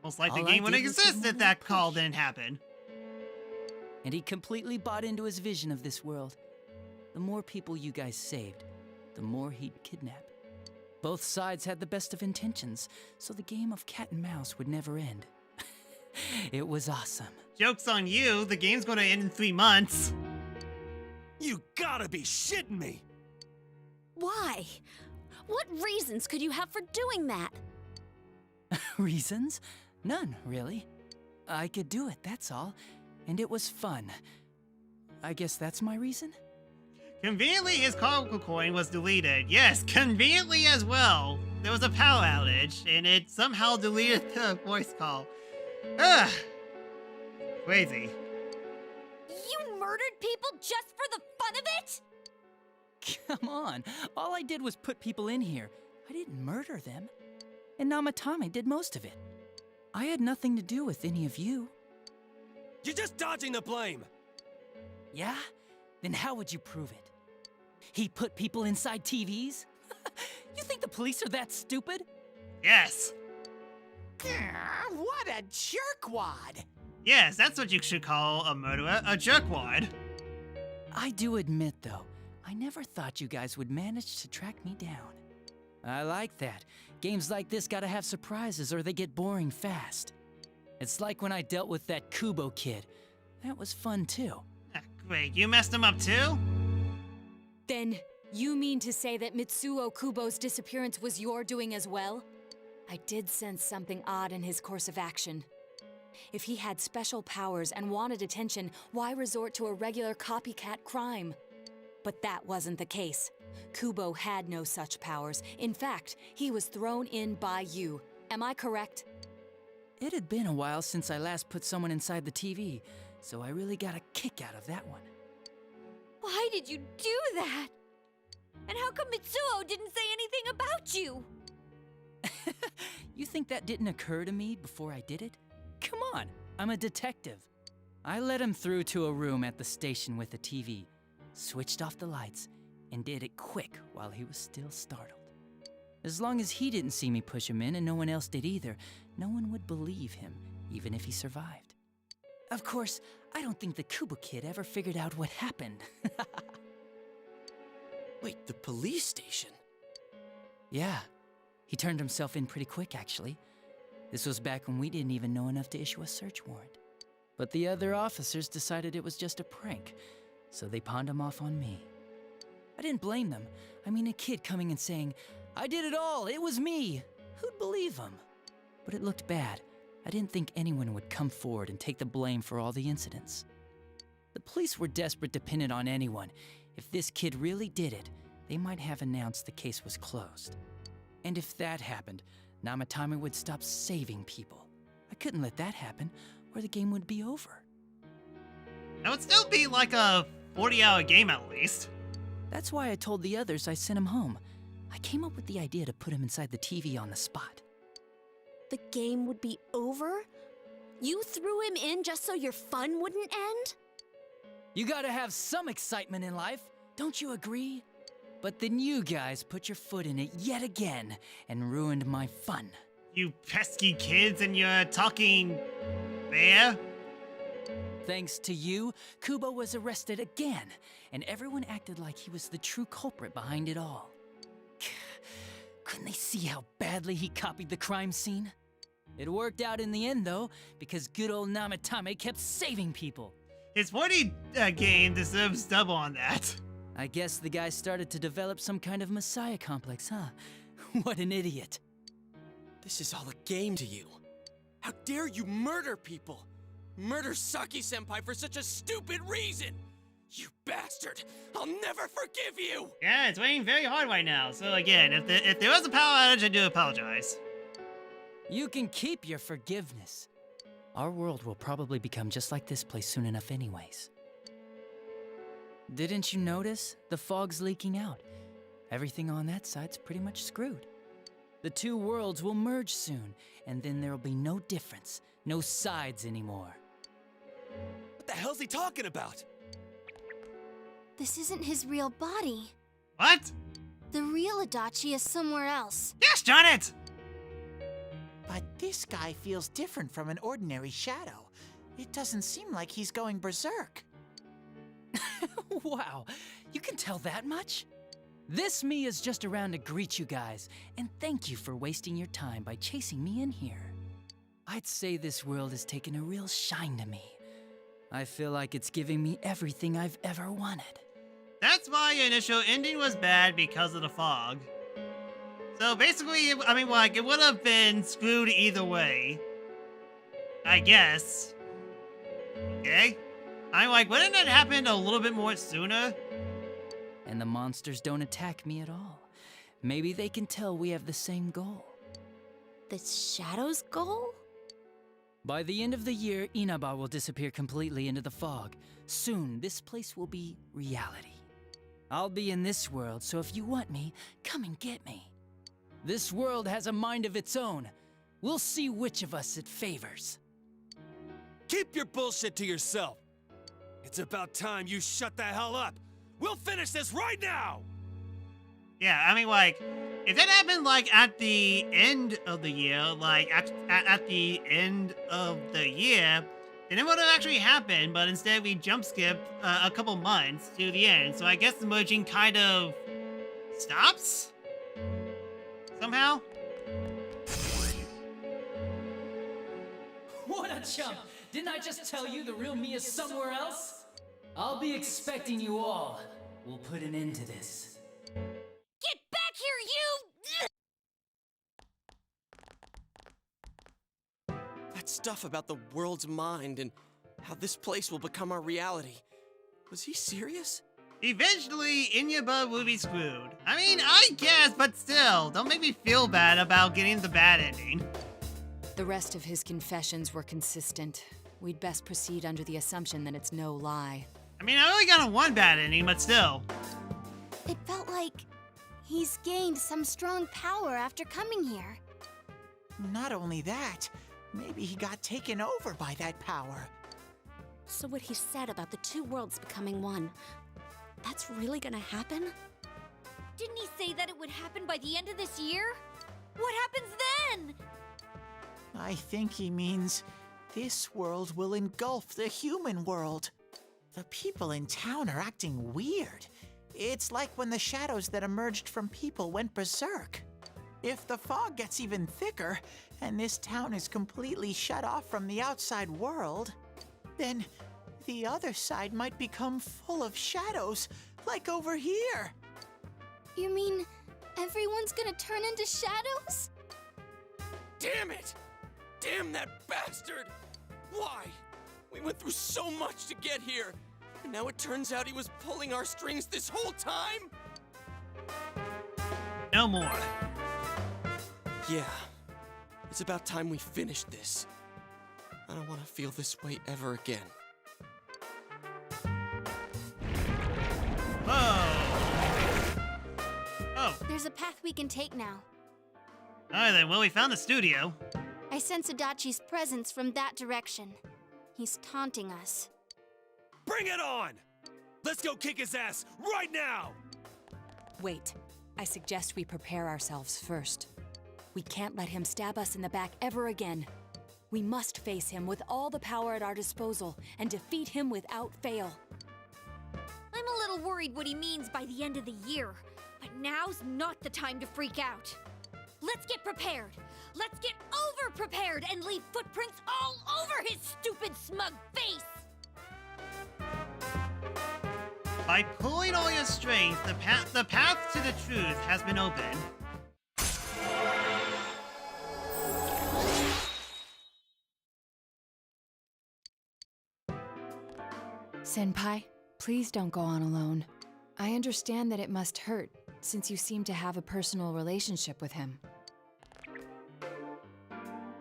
Speaker 1: Almost like the
Speaker 8: All I
Speaker 1: game wouldn't
Speaker 8: did was give
Speaker 1: exist
Speaker 8: him
Speaker 1: if
Speaker 8: a
Speaker 1: that
Speaker 8: little
Speaker 1: call
Speaker 8: push.
Speaker 1: didn't happen.
Speaker 8: And he completely bought into his vision of this world. The more people you guys saved, the more he'd kidnap. Both sides had the best of intentions, so the game of cat and mouse would never end. It was awesome.
Speaker 1: Joke's on you, the game's going to end in 3 months.
Speaker 2: You gotta be shitting me!
Speaker 4: Why? What reasons could you have for doing that?
Speaker 8: Reasons? None, really. I could do it, that's all. And it was fun. I guess that's my reason?
Speaker 1: Conveniently, his cargo coin was deleted. Yes, conveniently as well. There was a power outage, and it somehow deleted the voice call. Ugh. Crazy.
Speaker 5: You murdered people just for the fun of it?
Speaker 8: Come on, all I did was put people in here. I didn't murder them. And Namatame did most of it. I had nothing to do with any of you.
Speaker 2: You're just dodging the blame!
Speaker 8: Yeah? Then how would you prove it? He put people inside TVs? You think the police are that stupid?
Speaker 1: Yes.
Speaker 11: What a jerkwad!
Speaker 1: Yes, that's what you should call a murderer, a jerkwad.
Speaker 8: I do admit, though, I never thought you guys would manage to track me down. I like that. Games like this gotta have surprises or they get boring fast. It's like when I dealt with that Kubo kid. That was fun, too.
Speaker 1: Great, you messed him up too?
Speaker 3: Then, you mean to say that Mitsuo Kubo's disappearance was your doing as well? I did sense something odd in his course of action. If he had special powers and wanted attention, why resort to a regular copycat crime? But that wasn't the case. Kubo had no such powers. In fact, he was thrown in by you. Am I correct?
Speaker 8: It had been a while since I last put someone inside the TV, so I really got a kick out of that one.
Speaker 5: Why did you do that? And how come Mitsuo didn't say anything about you?
Speaker 8: You think that didn't occur to me before I did it? Come on, I'm a detective. I led him through to a room at the station with a TV, switched off the lights, and did it quick while he was still startled. As long as he didn't see me push him in and no one else did either, no one would believe him, even if he survived. Of course, I don't think the Kubo kid ever figured out what happened.
Speaker 2: Wait, the police station?
Speaker 8: Yeah, he turned himself in pretty quick, actually. This was back when we didn't even know enough to issue a search warrant. But the other officers decided it was just a prank, so they pawned him off on me. I didn't blame them. I mean, a kid coming and saying, "I did it all, it was me." Who'd believe him? But it looked bad. I didn't think anyone would come forward and take the blame for all the incidents. The police were desperate to pin it on anyone. If this kid really did it, they might have announced the case was closed. And if that happened, Namatame would stop saving people. I couldn't let that happen, or the game would be over.
Speaker 1: That would still be like a 40-hour game at least.
Speaker 8: That's why I told the others I sent him home. I came up with the idea to put him inside the TV on the spot.
Speaker 4: The game would be over? You threw him in just so your fun wouldn't end?
Speaker 8: You gotta have some excitement in life, don't you agree? But then you guys put your foot in it yet again and ruined my fun.
Speaker 1: You pesky kids and your talking bear?
Speaker 8: Thanks to you, Kubo was arrested again, and everyone acted like he was the true culprit behind it all. Couldn't they see how badly he copied the crime scene? It worked out in the end, though, because good old Namatame kept saving people.
Speaker 1: His 40 game deserves double on that.
Speaker 8: I guess the guy started to develop some kind of messiah complex, huh? What an idiot.
Speaker 2: This is all a game to you. How dare you murder people? Murder Saki-senpai for such a stupid reason! You bastard! I'll never forgive you!
Speaker 1: Yeah, it's raining very hard right now. So again, if there was a power outage, I do apologize.
Speaker 8: You can keep your forgiveness. Our world will probably become just like this place soon enough anyways. Didn't you notice? The fog's leaking out. Everything on that side's pretty much screwed. The two worlds will merge soon, and then there'll be no difference, no sides anymore.
Speaker 2: What the hell's he talking about?
Speaker 7: This isn't his real body.
Speaker 1: What?
Speaker 7: The real Adachi is somewhere else.
Speaker 1: Yes, darn it!
Speaker 11: But this guy feels different from an ordinary shadow. It doesn't seem like he's going berserk.
Speaker 8: Wow, you can tell that much? This me is just around to greet you guys, and thank you for wasting your time by chasing me in here. I'd say this world has taken a real shine to me. I feel like it's giving me everything I've ever wanted.
Speaker 1: That's why your initial ending was bad, because of the fog. So basically, I mean, like, it would have been screwed either way. I guess. Okay? I mean, like, wouldn't it happen a little bit more sooner?
Speaker 8: And the monsters don't attack me at all. Maybe they can tell we have the same goal.
Speaker 4: The Shadow's goal?
Speaker 8: By the end of the year, Inaba will disappear completely into the fog. Soon, this place will be reality. I'll be in this world, so if you want me, come and get me. This world has a mind of its own. We'll see which of us it favors.
Speaker 6: Keep your bullshit to yourself. It's about time you shut the hell up. We'll finish this right now!
Speaker 1: Yeah, I mean, like, if that happened, like, at the end of the year, like, at the end of the year, then it would have actually happened, but instead we jump-skipped a couple months to the end, so I guess the merging kind of stops? Somehow?
Speaker 8: What a chump! Didn't I just tell you the real me is somewhere else? I'll be expecting you all. We'll put an end to this.
Speaker 5: Get back here, you!
Speaker 2: That stuff about the world's mind and how this place will become our reality. Was he serious?
Speaker 1: Eventually, Inyaba will be screwed. I mean, I guess, but still, don't make me feel bad about getting the bad ending.
Speaker 3: The rest of his confessions were consistent. We'd best proceed under the assumption that it's no lie.
Speaker 1: I mean, I only got one bad ending, but still.
Speaker 7: It felt like he's gained some strong power after coming here.
Speaker 11: Not only that, maybe he got taken over by that power.
Speaker 4: So what he said about the two worlds becoming one, that's really gonna happen?
Speaker 5: Didn't he say that it would happen by the end of this year? What happens then?
Speaker 11: I think he means this world will engulf the human world. The people in town are acting weird. It's like when the shadows that emerged from people went berserk. If the fog gets even thicker, and this town is completely shut off from the outside world, then the other side might become full of shadows, like over here.
Speaker 7: You mean everyone's gonna turn into shadows?
Speaker 2: Damn it! Damn that bastard! Why? We went through so much to get here, and now it turns out he was pulling our strings this whole time?
Speaker 1: No more.
Speaker 2: Yeah. It's about time we finished this. I don't want to feel this way ever again.
Speaker 1: Whoa! Oh.
Speaker 7: There's a path we can take now.
Speaker 1: Alright then, well, we found the studio.
Speaker 7: I sense Adachi's presence from that direction. He's taunting us.
Speaker 6: Bring it on! Let's go kick his ass right now!
Speaker 3: Wait. I suggest we prepare ourselves first. We can't let him stab us in the back ever again. We must face him with all the power at our disposal and defeat him without fail.
Speaker 5: I'm a little worried what he means by the end of the year, but now's not the time to freak out. Let's get prepared. Let's get over-prepared and leave footprints all over his stupid, smug face!
Speaker 1: By pulling all your strength, the path to the truth has been opened.
Speaker 3: Senpai, please don't go on alone. I understand that it must hurt, since you seem to have a personal relationship with him.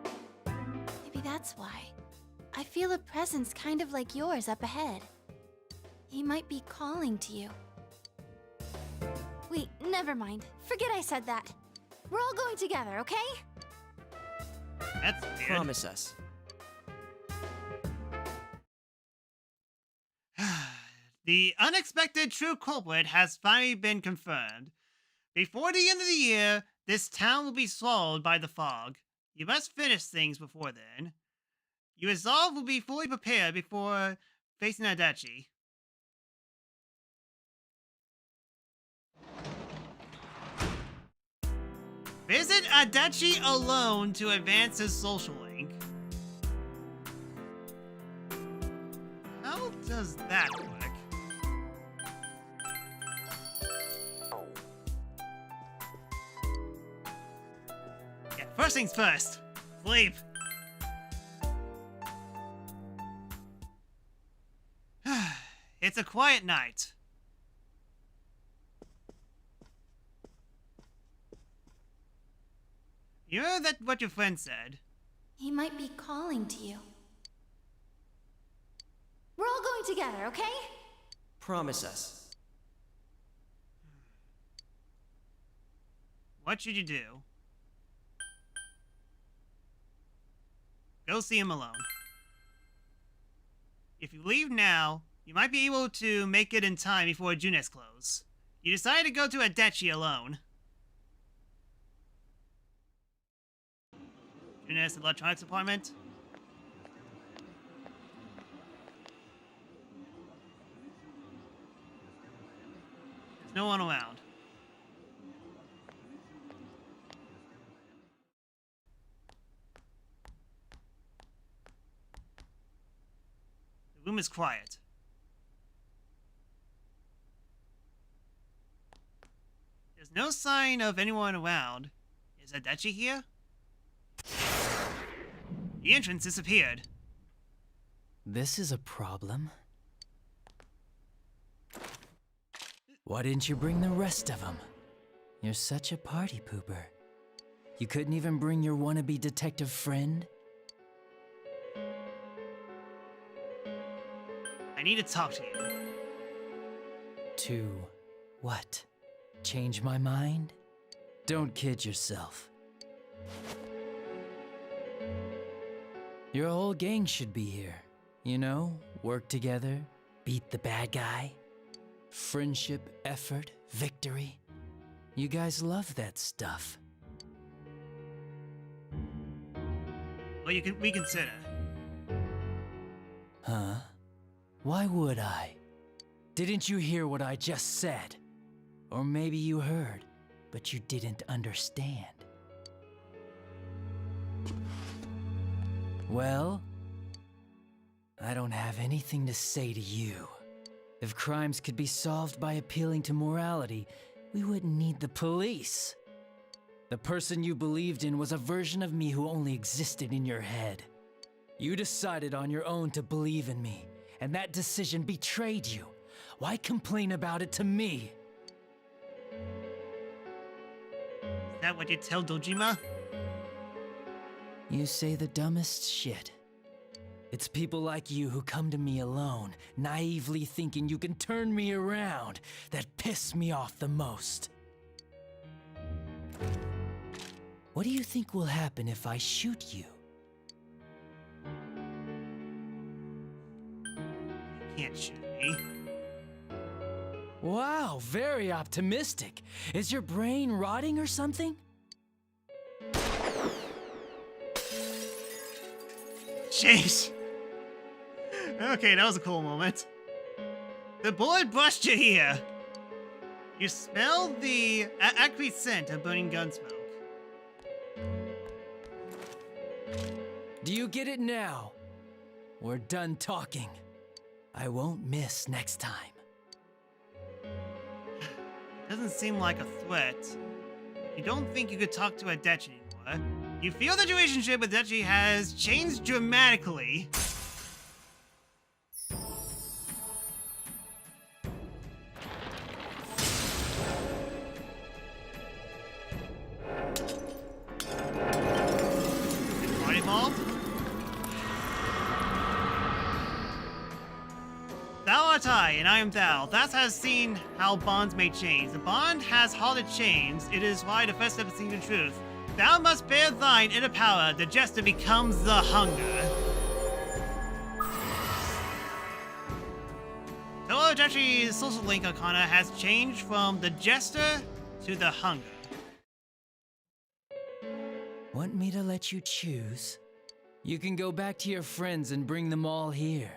Speaker 7: Maybe that's why. I feel a presence kind of like yours up ahead. He might be calling to you. Wait, never mind. Forget I said that. We're all going together, okay?
Speaker 1: That's weird.
Speaker 2: Promise us.
Speaker 1: The unexpected true culprit has finally been confirmed. Before the end of the year, this town will be swallowed by the fog. You must finish things before then. Your resolve will be fully prepared before facing Adachi. Visit Adachi alone to advance his social link. How does that work? Yeah, first things first. Sleep. It's a quiet night. You heard that what your friend said.
Speaker 7: He might be calling to you. We're all going together, okay?
Speaker 2: Promise us.
Speaker 1: What should you do? Go see him alone. If you leave now, you might be able to make it in time before Junes close. You decide to go to Adachi alone. Junes Electronics Department. There's no one around. The room is quiet. There's no sign of anyone around. Is Adachi here? The entrance disappeared.
Speaker 8: This is a problem. Why didn't you bring the rest of them? You're such a party pooper. You couldn't even bring your wannabe detective friend?
Speaker 1: I need to talk to you.
Speaker 8: To what? Change my mind? Don't kid yourself. Your whole gang should be here. You know, work together, beat the bad guy. Friendship, effort, victory. You guys love that stuff.
Speaker 1: Well, you can reconsider.
Speaker 8: Huh? Why would I? Didn't you hear what I just said? Or maybe you heard, but you didn't understand. Well, I don't have anything to say to you. If crimes could be solved by appealing to morality, we wouldn't need the police. The person you believed in was a version of me who only existed in your head. You decided on your own to believe in me, and that decision betrayed you. Why complain about it to me?
Speaker 1: Is that what you tell Dojima?
Speaker 8: You say the dumbest shit. It's people like you who come to me alone, naively thinking you can turn me around, that piss me off the most. What do you think will happen if I shoot you?
Speaker 1: You can't shoot me.
Speaker 8: Wow, very optimistic. Is your brain rotting or something?
Speaker 1: Jeez. Okay, that was a cool moment. The bullet brushed you here. You smell the acrid scent of burning gun smoke.
Speaker 8: Do you get it now? We're done talking. I won't miss next time.
Speaker 1: Doesn't seem like a threat. You don't think you could talk to Adechi anymore. You feel the relationship with Adechi has changed dramatically. Party ball? Thou art I, and I am thou. That has seen how bonds may change. The bond has halted chains. It is why the first step is seeing the truth. Thou must bear thine inner power. The jester becomes the hunger. Hello, Adechi's social link arcana has changed from the jester to the hunger.
Speaker 8: Want me to let you choose? You can go back to your friends and bring them all here.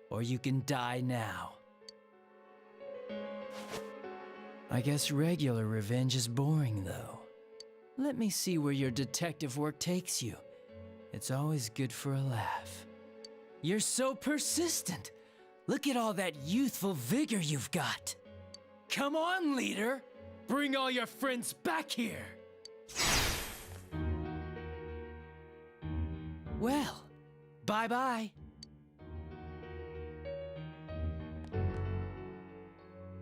Speaker 8: Or you can die now. I guess regular revenge is boring, though. Let me see where your detective work takes you. It's always good for a laugh. You're so persistent. Look at all that youthful vigor you've got. Come on, leader. Bring all your friends back here. Well, bye-bye.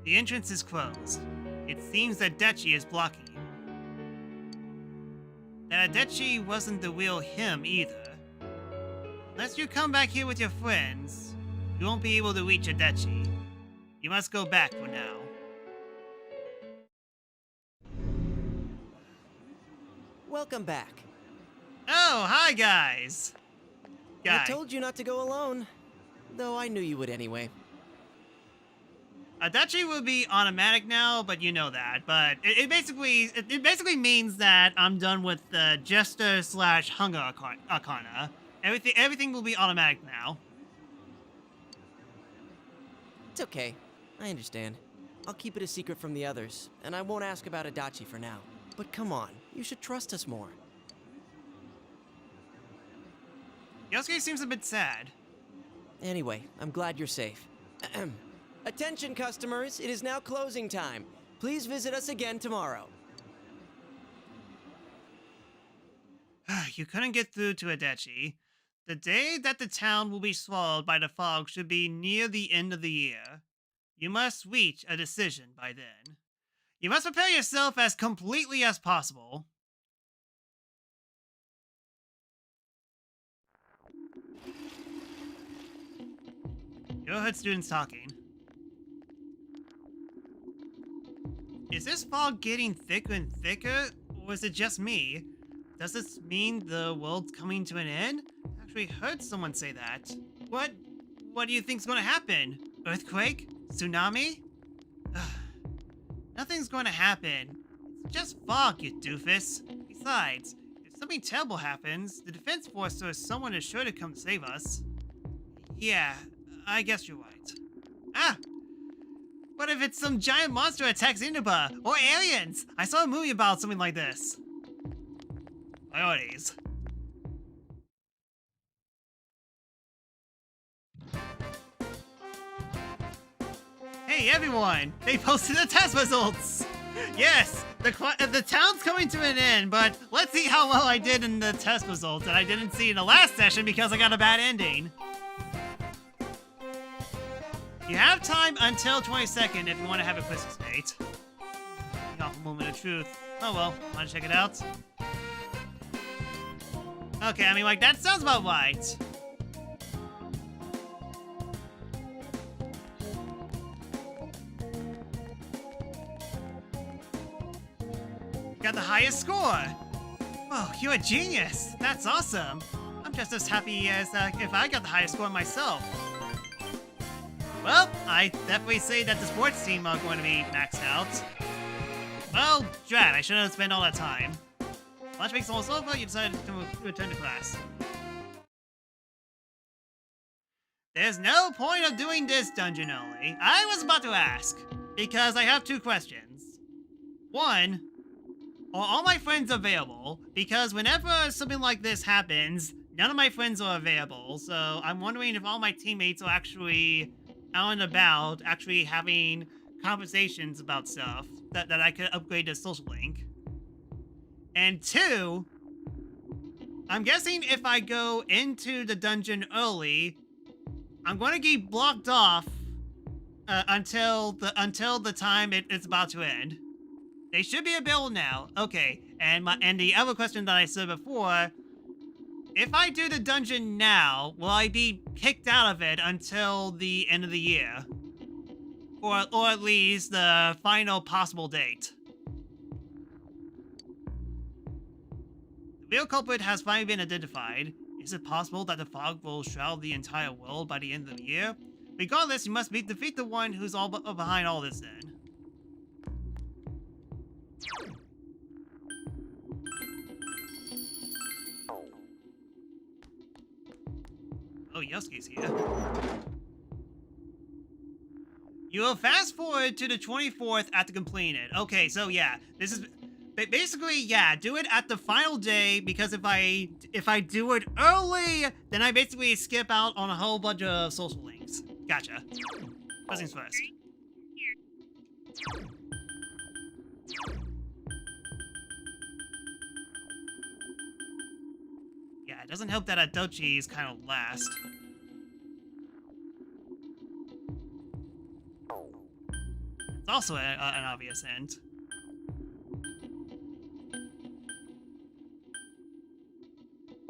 Speaker 1: The entrance is closed. It seems that Adechi is blocking you. That Adechi wasn't the real him either. Unless you come back here with your friends, you won't be able to reach Adechi. You must go back for now.
Speaker 2: Welcome back.
Speaker 1: Oh, hi guys!
Speaker 2: I told you not to go alone. Though I knew you would anyway.
Speaker 1: Adechi will be automatic now, but you know that. But it basically means that I'm done with the Jester / Hunger Arcana. Everything will be automatic now.
Speaker 2: It's okay. I understand. I'll keep it a secret from the others, and I won't ask about Adachi for now. But come on, you should trust us more.
Speaker 1: Yosuke seems a bit sad.
Speaker 2: Anyway, I'm glad you're safe. Attention customers, it is now closing time. Please visit us again tomorrow.
Speaker 1: You couldn't get through to Adechi. The day that the town will be swallowed by the fog should be near the end of the year. You must reach a decision by then. You must prepare yourself as completely as possible. You heard students talking. Is this fog getting thicker and thicker, or is it just me? Does this mean the world's coming to an end? I actually heard someone say that. What do you think's gonna happen? Earthquake? Tsunami? Ugh. Nothing's gonna happen. It's just fog, you doofus. Besides, if something terrible happens, the defense force or someone is sure to come save us. Yeah, I guess you're right. Ah! What if it's some giant monster attacks Inaba? Or aliens? I saw a movie about something like this. Priorities. Hey everyone! They posted the test results! Yes! The town's coming to an end, but let's see how well I did in the test results that I didn't see in the last session because I got a bad ending. You have time until 22nd if you want to have a Christmas date. Awful moment of truth. Oh well, wanna check it out? Okay, I mean, like, that sounds about right. Got the highest score! Oh, you're a genius! That's awesome! I'm just as happy as if I got the highest score myself. Well, I definitely say that the sports team are going to be maxed out. Well, drat, I shouldn't have spent all that time. Lunch break's almost over, you decided to return to class. There's no point of doing this dungeon only. I was about to ask, because I have two questions. One, are all my friends available? Because whenever something like this happens, none of my friends are available, so I'm wondering if all my teammates are actually out and about, actually having conversations about stuff that I could upgrade to social link. And two, I'm guessing if I go into the dungeon early, I'm going to get blocked off until the time it's about to end. They should be available now. Okay, and the other question that I said before, if I do the dungeon now, will I be kicked out of it until the end of the year? Or at least the final possible date? The real culprit has finally been identified. Is it possible that the fog will shroud the entire world by the end of the year? Regardless, you must defeat the one who's all behind all this then. Oh, Yosuke's here. You will fast forward to the 24th after completing it. Okay, so yeah, this is basically, yeah, do it at the final day, because if I do it early, then I basically skip out on a whole bunch of social links. Gotcha. First things first. Yeah, it doesn't help that Adochi is kind of last. It's also an obvious hint.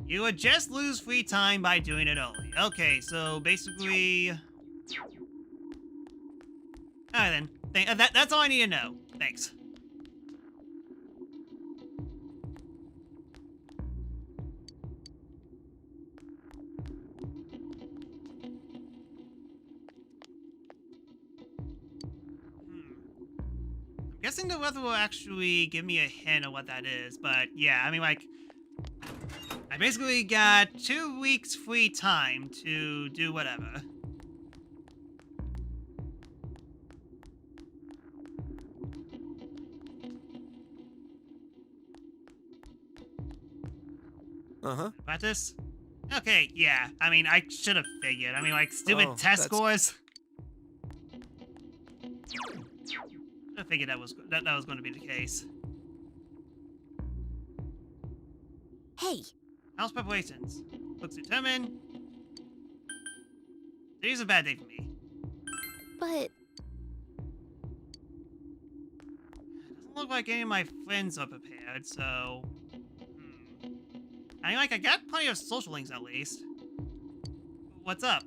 Speaker 1: You would just lose free time by doing it early. Okay, so basically... Alright then. That's all I need to know. Thanks. I'm guessing the weather will actually give me a hint of what that is, but yeah, I mean, like... I basically got 2 weeks free time to do whatever.
Speaker 2: Uh-huh.
Speaker 1: Practice? Okay, yeah. I mean, I should have figured. I mean, like, stupid test scores. I figured that was going to be the case.
Speaker 4: Hey.
Speaker 1: House preparations. Looks determined. Today's a bad day for me.
Speaker 4: But...
Speaker 1: Doesn't look like any of my friends are prepared, so... I mean, like, I got plenty of social links at least. What's up?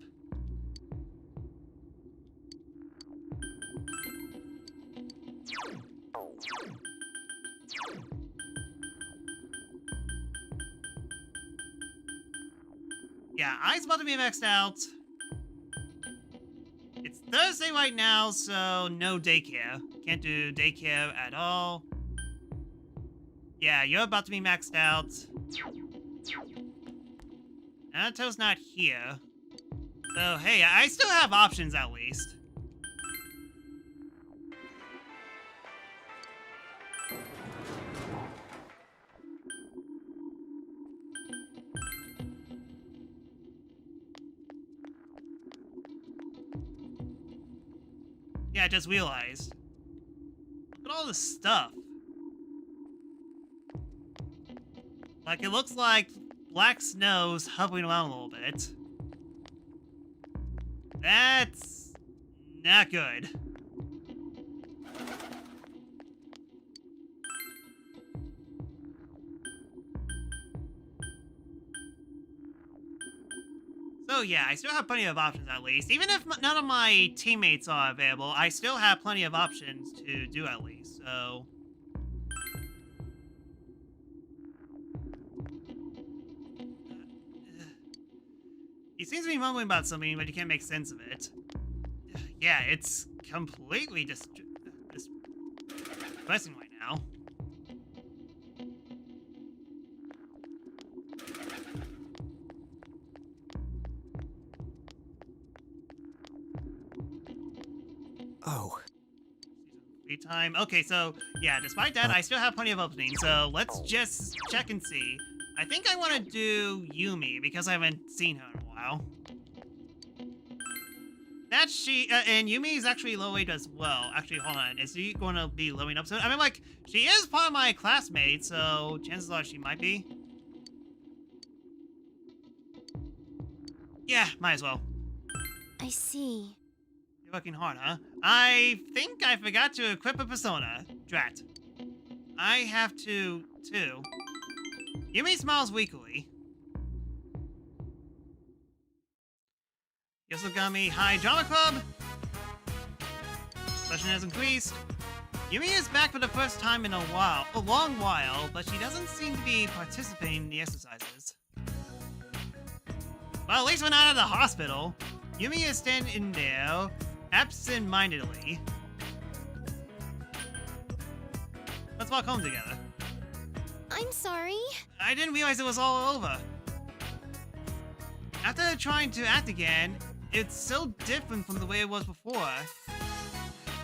Speaker 1: Yeah, I's about to be maxed out. It's Thursday right now, so no daycare. Can't do daycare at all. Yeah, you're about to be maxed out. Nato's not here. So, hey, I still have options at least. Yeah, I just realized. Look at all this stuff. Like, it looks like black snow's hovering around a little bit. That's not good. So yeah, I still have plenty of options at least. Even if none of my teammates are available, I still have plenty of options to do at least, so... He seems to be mumbling about something, but you can't make sense of it. Yeah, it's completely just depressing right now.
Speaker 2: Oh.
Speaker 1: Free time. Okay, so yeah, despite that, I still have plenty of openings. So let's just check and see. I think I want to do Yumi because I haven't seen her in a while. That's she, and Yumi is actually low weight as well. Actually, hold on. Is she going to be lowing up soon? I mean, like, she is part of my classmate, so chances are she might be. Yeah, might as well.
Speaker 7: I see.
Speaker 1: You're working hard, huh? I think I forgot to equip a persona. Drat. I have to, too. Yumi smiles weakly. Yosogami High Drama Club. Session has increased. Yumi is back for the first time in a long while, but she doesn't seem to be participating in the exercises. Well, at least we're not at the hospital. Yumi is standing there, absent-mindedly. Let's walk home together.
Speaker 7: I'm sorry.
Speaker 1: I didn't realize it was all over. After trying to act again, it's so different from the way it was before. I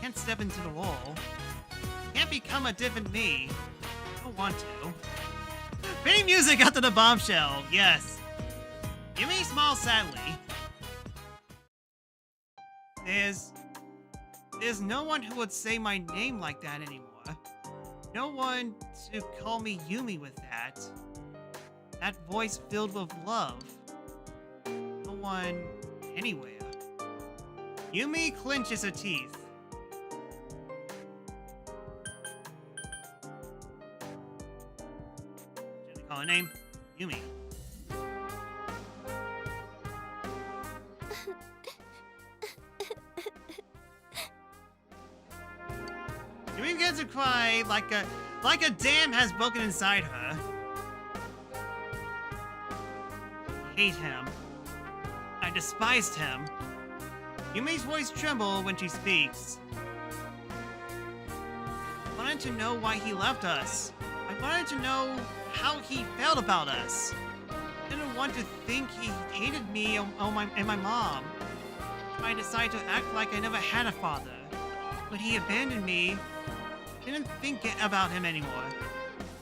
Speaker 1: can't step into the role. Can't become a different me. I don't want to. Pretty music after the bombshell, yes. Yumi smiles sadly. There's no one who would say my name like that anymore. No one to call me Yumi with that. That voice filled with love. No one anywhere. Yumi clenches her teeth. Should I call her name? Yumi. Yumi begins to cry like a dam has broken inside her. I hate him. I despised him. Yumi's voice trembles when she speaks. I wanted to know why he left us. I wanted to know how he felt about us. I didn't want to think he hated me and my mom. I decided to act like I never had a father. When he abandoned me, I didn't think about him anymore.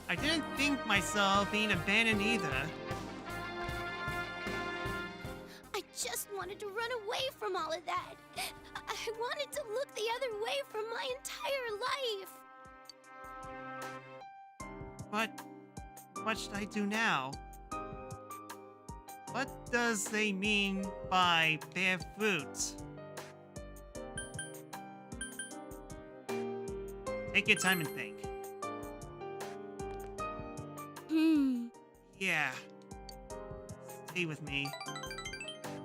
Speaker 1: I didn't think myself being abandoned either.
Speaker 7: I just wanted to run away from all of that. I wanted to look the other way for my entire life.
Speaker 1: What should I do now? What does they mean by bare fruit? Take your time and think. Yeah. Stay with me.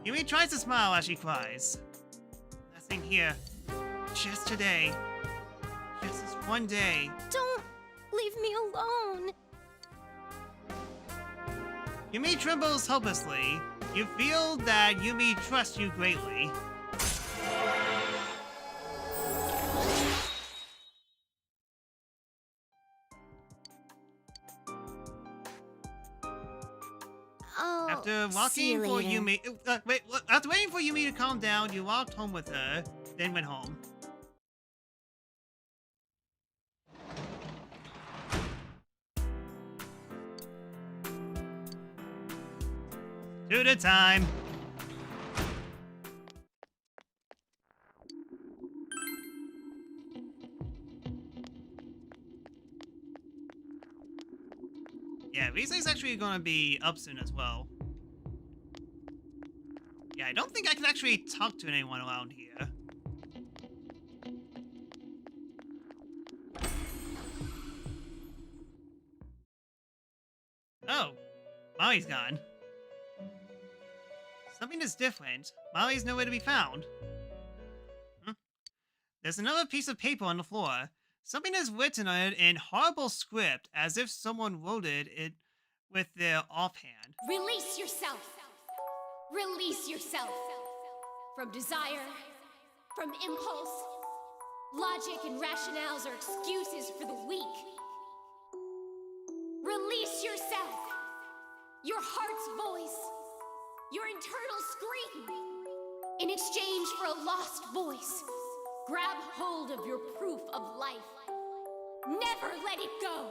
Speaker 1: Yumi tries to smile as she cries. Nothing here. Just today. Just this one day.
Speaker 7: Don't leave me alone.
Speaker 1: Yumi trembles helplessly. You feel that Yumi trusts you greatly. After waiting for Yumi to calm down, you walked home with her, then went home. Two at a time. Yeah, Rise's actually going to be up soon as well. Yeah, I don't think I can actually talk to anyone around here. Oh, Molly's gone. Something is different. Molly's nowhere to be found. There's another piece of paper on the floor. Something is written on it in horrible script, as if someone wrote it with their offhand.
Speaker 5: Release yourself. Release yourself. From desire, from impulse. Logic and rationales are excuses for the weak. Release yourself, your heart's voice, your internal scream. In exchange for a lost voice, grab hold of your proof of life. Never let it go.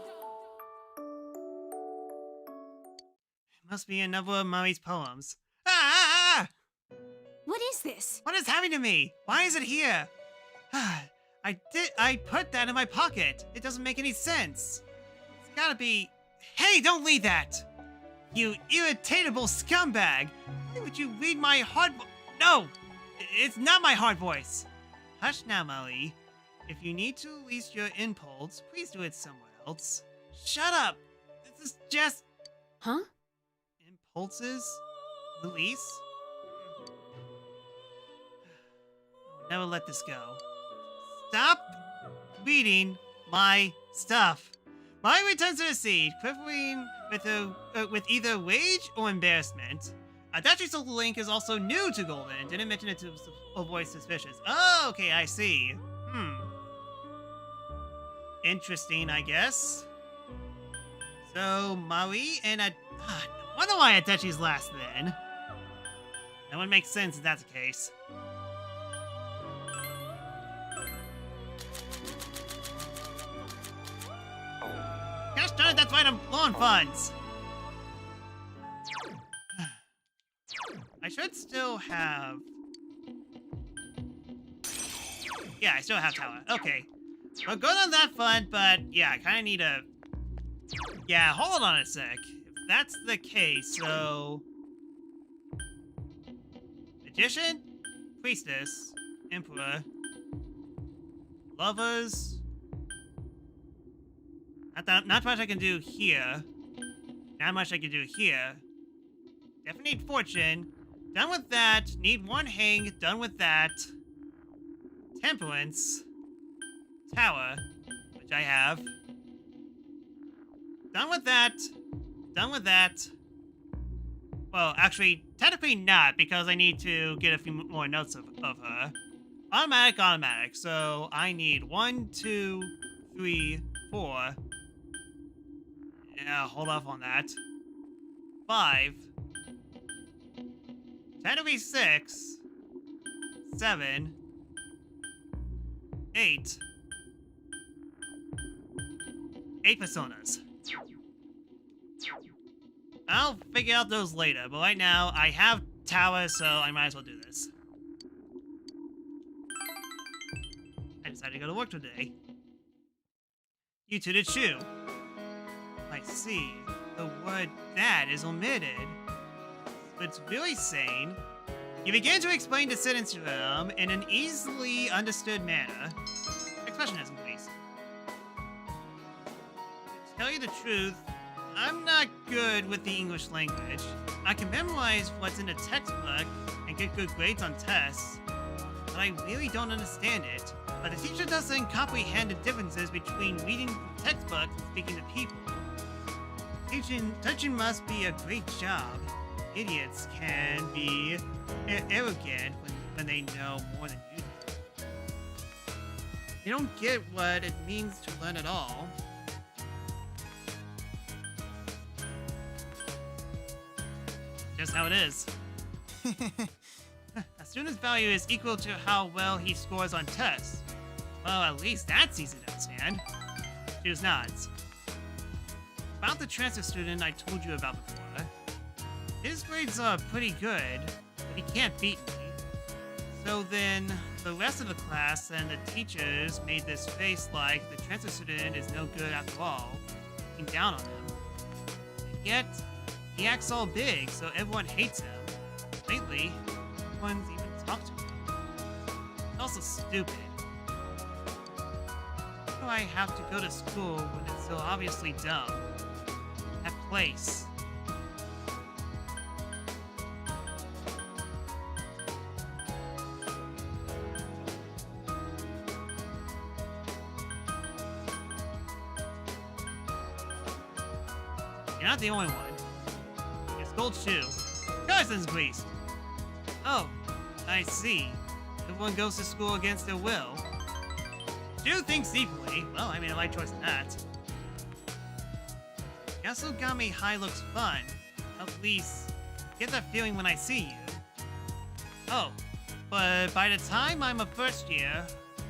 Speaker 1: It must be another of Maui's poems. Ah!
Speaker 4: What is this?
Speaker 1: What is happening to me? Why is it here? I put that in my pocket. It doesn't make any sense. It's gotta be... Hey, don't leave that! You irritatable scumbag! Why would you read my heart No! It's not my heart voice! Hush now, Maui. If you need to release your impulse, please do it somewhere else. Shut up! This is just...
Speaker 4: Huh?
Speaker 1: Impulses? Release? I'll never let this go. Stop reading my stuff. Maui returns to the seat, quivering with either rage or embarrassment. Adachi's social link is also new to Golden. Didn't mention it to avoid suspicious. Oh, okay, I see. Interesting, I guess. So, Maui and I wonder why Adachi's last then. That would make sense if that's the case. Gosh darn it, that's right, I'm low on funds. I should still have... Yeah, I still have Tower. Okay. We're good on that fund, but yeah, I kind of need a... Yeah, hold on a sec. If that's the case, so... Magician, Priestess, Emperor, Lovers... Not much I can do here. Not much I can do here. Definitely need Fortune. Done with that. Need one hang. Done with that. Temperance. Tower, which I have. Done with that. Done with that. Well, actually, technically not, because I need to get a few more notes of her. Automatic. So I need 1, 2, 3, 4. Yeah, hold off on that. 5. Technically 6. 7. 8. 8 personas. I'll figure out those later, but right now I have Tower, so I might as well do this. I decided to go to work today. You two did chew. I see. The word that is omitted. But it's really saying, you begin to explain the sentence to them in an easily understood manner. Expressionism, please. To tell you the truth, I'm not good with the English language. I can memorize what's in the textbook and get good grades on tests, but I really don't understand it. But the teacher doesn't comprehend the differences between reading the textbook and speaking to people. Teaching must be a great job. Idiots can be arrogant when they know more than you do. They don't get what it means to learn at all. Just how it is. A student's value is equal to how well he scores on tests. Well, at least that's easy to understand. Choose nods. About the transfer student I told you about before. His grades are pretty good, but he can't beat me. So then, the rest of the class and the teachers made this face like the transfer student is no good after all, looking down on him. And yet, he acts all big, so everyone hates him. Lately, no one's even talked to him. It's also stupid. Why do I have to go to school when it's so obviously dumb? That place. You're not the only one. It's Gold Shoe. Carson's Priest. Oh, I see. everyone goes to school against their will. Shu thinks deeply. Well, I made a right choice in that. Yasogami High looks fun. At least, I get that feeling when I see you. Oh, but by the time I'm a first year,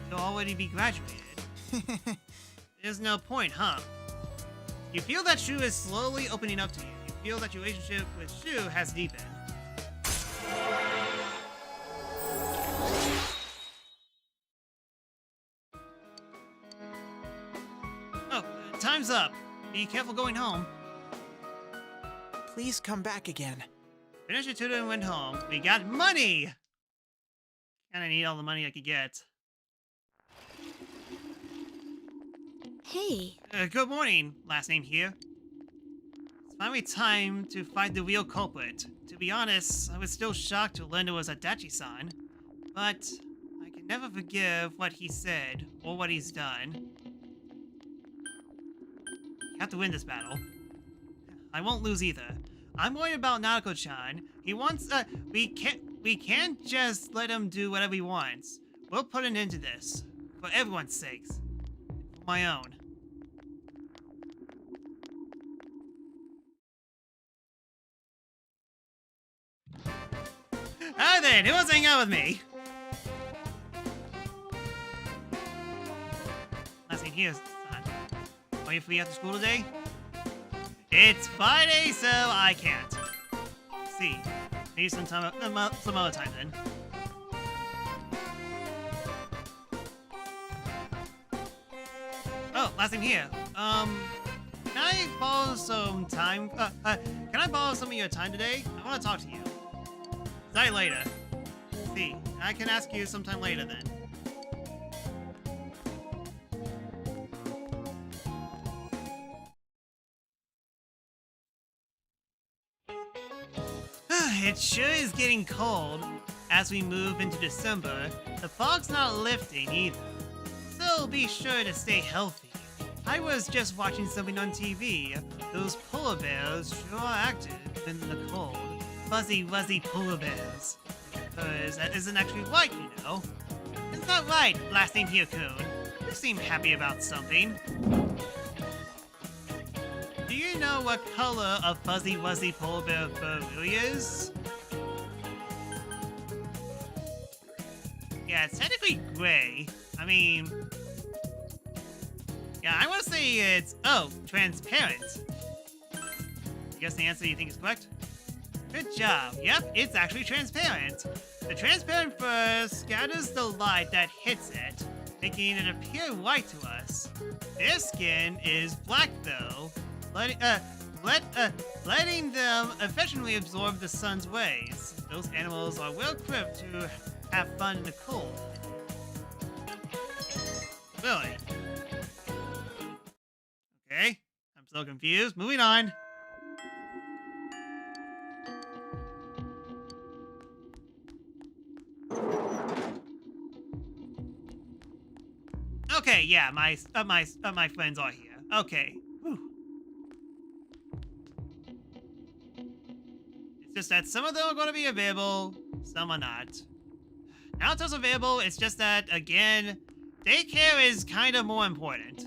Speaker 1: you'll already be graduated. There's no point, huh? You feel that Shu is slowly opening up to you. You feel that your relationship with Shu has deepened. Oh, time's up. Be careful going home.
Speaker 11: Please come back again.
Speaker 1: Finish your tutor and went home. We got money! Kinda need all the money I could get.
Speaker 4: Hey.
Speaker 1: Good morning, last name here. It's finally time to find the real culprit. To be honest, I was still shocked to learn it was Adachi-san. But I can never forgive what he said or what he's done. You have to win this battle. I won't lose either. I'm worried about Nanako-chan. He wants, we can't just let him do whatever he wants. We'll put an end to this. For everyone's sakes. For my own. Hi then, who wants to hang out with me? Last thing here, son. Are you free after school today? It's Friday, so I can't. Let's see. Maybe some other time then. Oh, last thing here. Can I borrow some time? Can I borrow some of your time today? I want to talk to you. Sorry, later. See, I can ask you sometime later then. It sure is getting cold. As we move into December, the fog's not lifting either. So be sure to stay healthy. I was just watching something on TV. Those polar bears sure are active in the cold. Fuzzy, wuzzy polar bears. Because that isn't actually white, you know. Is that right, last name Hyokun? You seem happy about something. Do you know what color a fuzzy, wuzzy polar bear fur really is? Yeah, it's technically gray. I mean... Yeah, I want to say it's... Oh, transparent. I guess the answer you think is correct? Good job. Yep, it's actually transparent. The transparent fur scatters the light that hits it, making it appear white to us. Their skin is black, though, letting them efficiently absorb the sun's rays. Those animals are well equipped to have fun in the cold. Really? Okay, I'm so confused. Moving on. Okay, yeah, my friends are here. Okay. Whew. It's just that some of them are going to be available, some are not. Now it's also available, it's just that, again, daycare is kind of more important.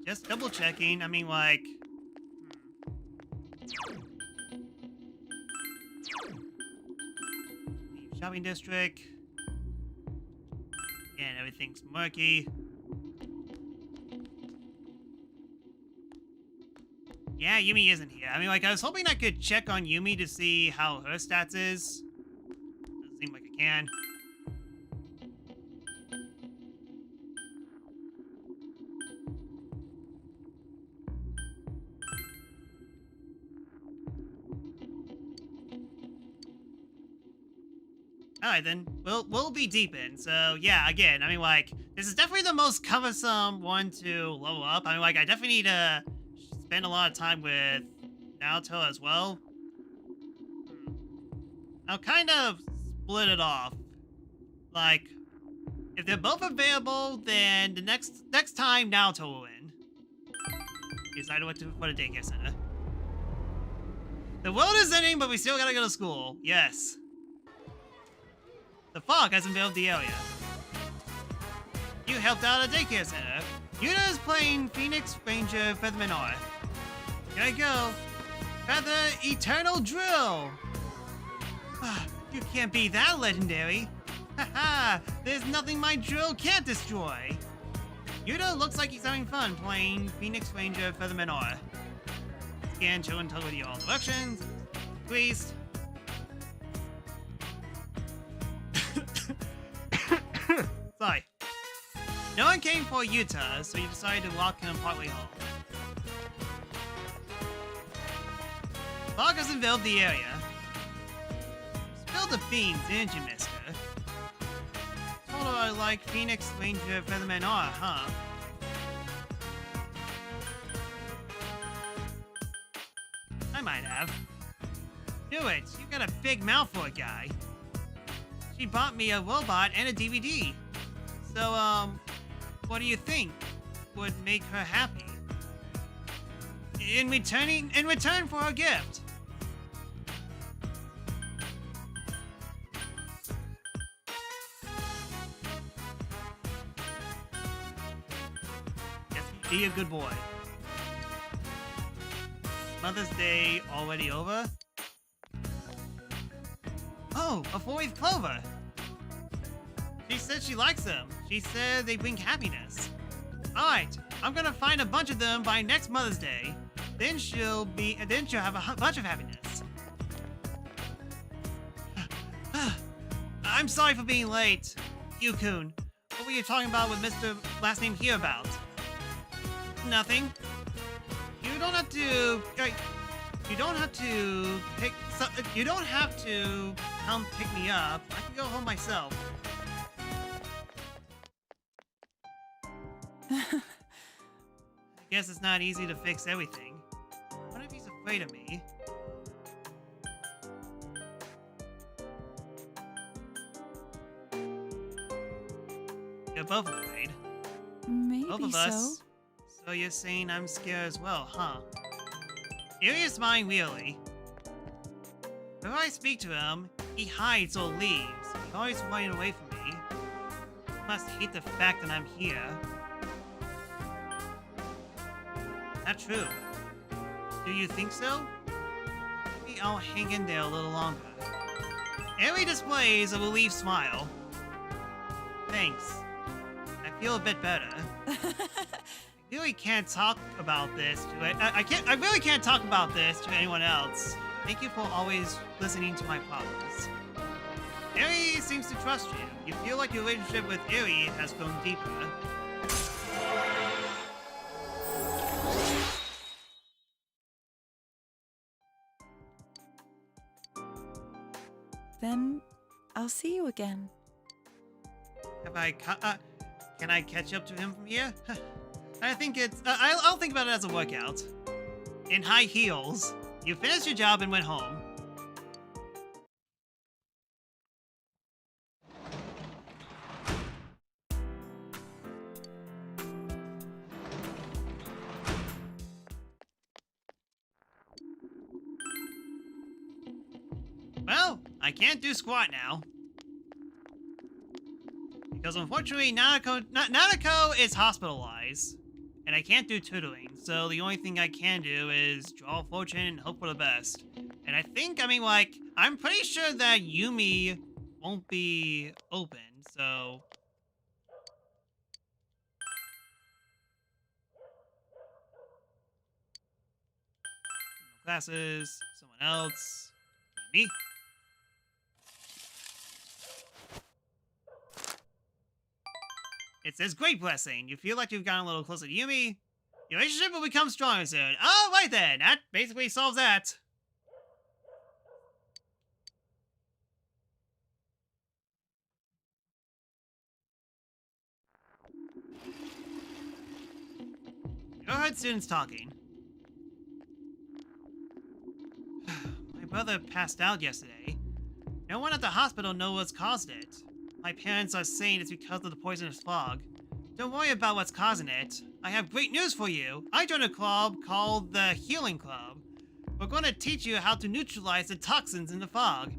Speaker 1: Just double checking. I mean, like... Shopping district. And everything's murky. Yeah, Yumi isn't here. I mean, like, I was hoping I could check on Yumi to see how her stats is. Doesn't seem like I can. Alright then, we'll be deep in. So yeah, again, I mean like, this is definitely the most cumbersome one to level up. I mean like, I definitely need to spend a lot of time with Naruto as well. I'll kind of split it off. Like, if they're both available, then the next time Naruto will win. Decided what to put a daycare center. The world is ending, but we still gotta go to school. Yes. The fog has invaded the area. You helped out at a daycare center. Yuta is playing Phoenix Ranger Featherman R. Here I go. Feather Eternal Drill. You can't be that legendary. Haha, there's nothing my drill can't destroy. Yuta looks like he's having fun playing Phoenix Ranger Featherman R. Scan, chill, and tell with you all directions. Please. Sorry. No one came for Yuta, so you decided to walk him partway home. Fog has enveloped the area. Spill the beans, didn't you, mister? Told her I like Phoenix Ranger Featherman R, huh? I might have. Do it, you got a big mouth for a guy. She bought me a robot and a DVD. So, what do you think would make her happy? In return for her gift. Yes, be a good boy. Mother's Day already over? Oh, a 4-leaf clover! She said she likes them. She said they bring happiness. Alright, I'm gonna find a bunch of them by next Mother's Day. Then she'll have a bunch of happiness. I'm sorry for being late. Yukun, what were you talking about with Mr. Last Name here about? Nothing. You don't have to come pick me up. I can go home myself. I guess it's not easy to fix everything. What if he's afraid of me? You're both afraid.
Speaker 13: Maybe
Speaker 1: Both of us. So you're saying I'm scared as well, huh? Eri is smiling weirdly. Whenever I speak to him, he hides or leaves. He's always running away from me. He must hate the fact that I'm here. Not true. Do you think so? Maybe I'll hang in there a little longer. Eri displays a relieved smile. Thanks. I feel a bit better. I really can't talk about this to I really can't talk about this to anyone else. Thank you for always listening to my problems. Eri seems to trust you. You feel like your relationship with Eri has grown deeper.
Speaker 13: Then I'll see you again.
Speaker 1: Can I catch up to him from here? I think it's, I'll think about it as a workout. In high heels, you finished your job and went home. Well, I can't do squat now. Because unfortunately, Nanako is hospitalized. And I can't do tutoring, so the only thing I can do is draw a fortune and hope for the best. And I think, I mean, like, I'm pretty sure that Yumi won't be open, so... Classes, someone else, me. It says, great blessing. You feel like you've gotten a little closer to Yumi. Your relationship will become stronger soon. Oh, right then. That basically solves that. Overheard students talking. My brother passed out yesterday. No one at the hospital knows what's caused it. My parents are saying it's because of the poisonous fog. Don't worry about what's causing it. I have great news for you. I joined a club called the Healing Club. We're going to teach you how to neutralize the toxins in the fog.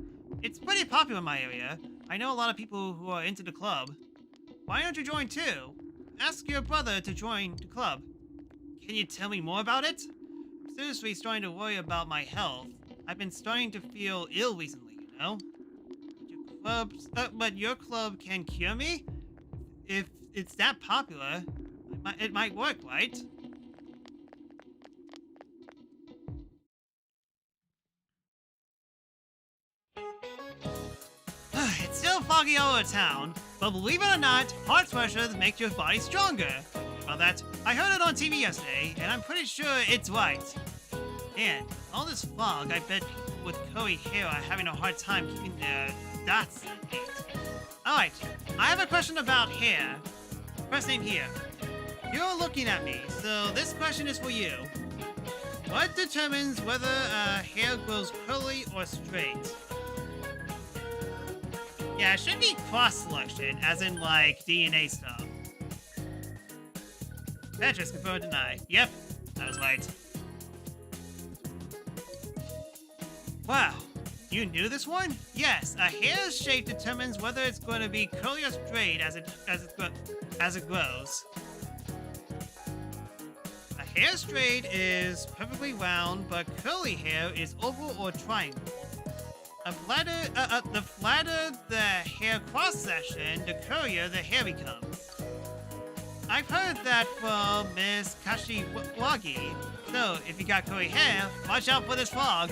Speaker 1: It's pretty popular in my area. I know a lot of people who are into the club. Why don't you join too? Ask your brother to join the club. Can you tell me more about it? I'm seriously starting to worry about my health. I've been starting to feel ill recently, you know? But your club can cure me? If it's that popular, it might work, right? It's still foggy all over town, but believe it or not, heart pressure makes your body stronger. About that, I heard it on TV yesterday, and I'm pretty sure it's right. And all this fog, I bet people with curly hair are having a hard time keeping their dots in it. Alright, I have a question about hair. First name here. You're looking at me, so this question is for you. What determines whether hair grows curly or straight? Yeah, it should be cross-selection, as in, like, DNA stuff. Petrus confirmed denied. Yep, that was right. Wow, you knew this one? Yes, a hair's shape determines whether it's going to be curly or straight as it grows. A hair straight is perfectly round, but curly hair is oval or triangle. The flatter the hair cross-section, the curlier the hair becomes. I've heard that from Miss Kashiwagi. So, if you got curly hair, watch out for this fog.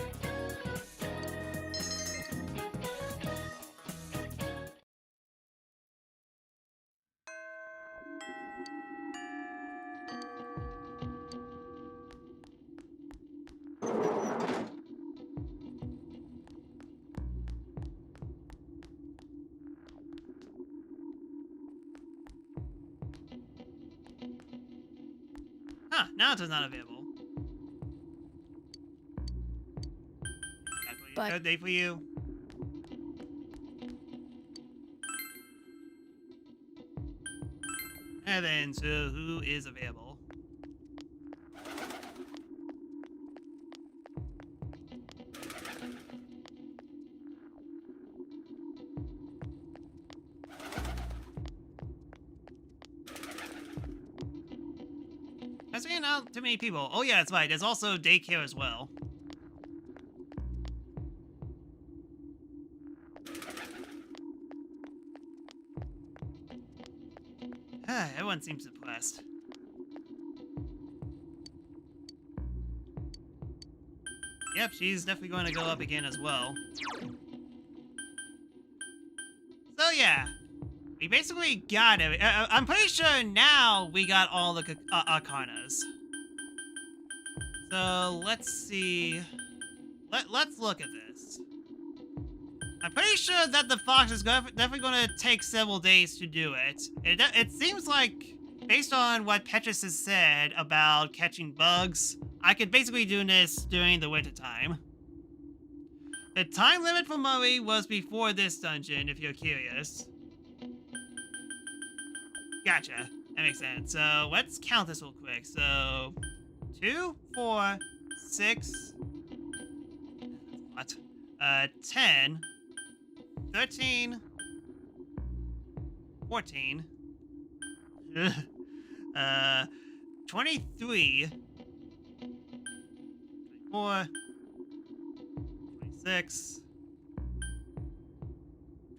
Speaker 1: Huh, now it's not available.
Speaker 3: But
Speaker 1: Good day for you. And then, so who is available? That's not too many people. Oh yeah, that's right. There's also daycare as well. Everyone seems depressed. Yep, she's definitely going to go up again as well. So yeah, we basically got it. I'm pretty sure now we got all the Arcanas. So let's see. Let's look at this. I'm pretty sure that the fox is definitely going to take several days to do it. It seems like, based on what Petrus has said about catching bugs, I could basically do this during the winter time. The time limit for Murray was before this dungeon, if you're curious. Gotcha. That makes sense. So let's count this real quick. So 2, 4, 6. What? 10, 13, 14, 23, 24, 26,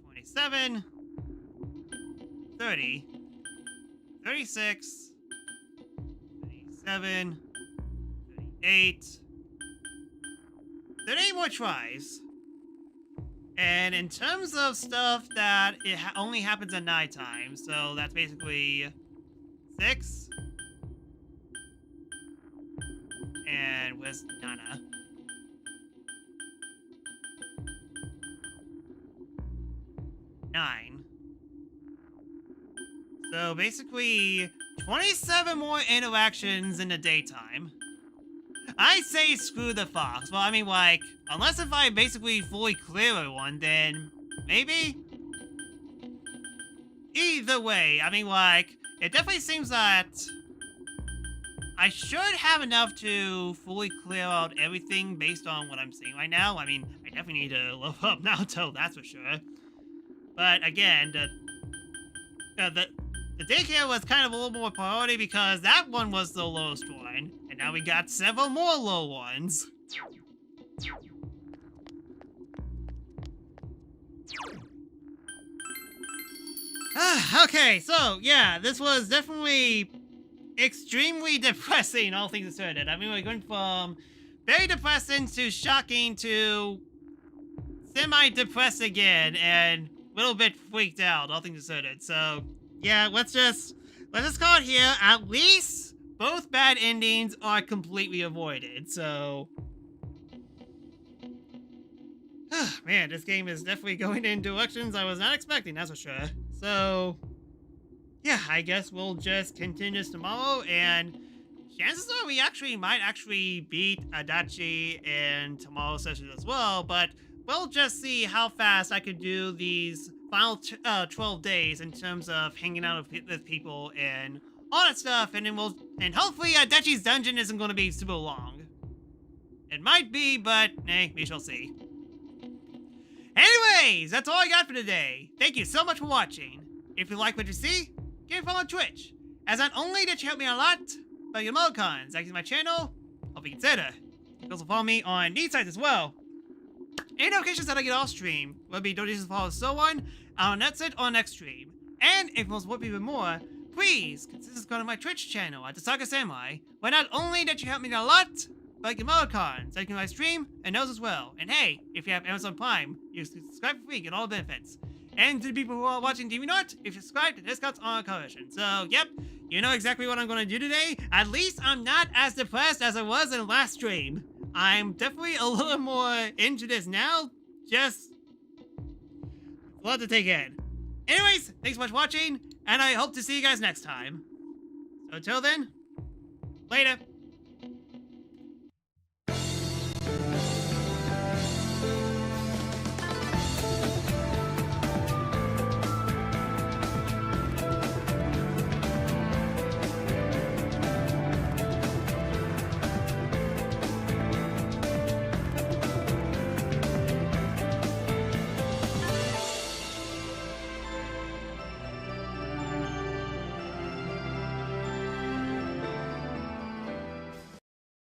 Speaker 1: 27, 30, 36, 37, 38, 38 more tries. And in terms of stuff that it only happens at nighttime, so that's basically 6. And where's Nana? Nine. So basically 27 more interactions in the daytime. I say screw the fox. Well, I mean, like, unless if I basically fully clear one, then maybe? Either way, I mean, like, it definitely seems that I should have enough to fully clear out everything based on what I'm seeing right now. I mean, I definitely need to level up now, too, that's for sure. But again, the daycare was kind of a little more priority because that one was the lowest one. And now we got several more low ones. Okay, so yeah, this was definitely extremely depressing, all things considered. I mean, we're going from very depressing to shocking to semi-depressed again, and a little bit freaked out, all things considered. So yeah, let's just call it here. At least both bad endings are completely avoided. So, man, this game is definitely going in directions I was not expecting, that's for sure. So, yeah, I guess we'll just continue this tomorrow, and chances are we might actually beat Adachi in tomorrow's session as well, but we'll just see how fast I could do these final 12 days in terms of hanging out with people and all that stuff, and then hopefully Adachi's dungeon isn't going to be super long. It might be, but hey, we shall see. Anyways, that's all I got for today. Thank you so much for watching. If you like what you see, give me a follow on Twitch, as not only did you help me a lot, but your emoticons, accessing my channel, hope you consider. You can also follow me on these sites as well. Any notifications that I get off stream will be donations, follows, so on that's it on next stream. And if you want even more, please consider going to my Twitch channel at The-Sakura-Samurai, where not only did you help me a lot, but your emoticons, I can live stream and those as well. And hey, if you have Amazon Prime, you can subscribe for free, get all the benefits. And to the people who are watching TV Not, if you subscribe, the discounts are on conversion. So, yep, you know exactly what I'm going to do today. At least I'm not as depressed as I was in the last stream. I'm definitely a little more into this now. Just a lot to take in. Anyways, thanks so much for watching, and I hope to see you guys next time. So until then, later.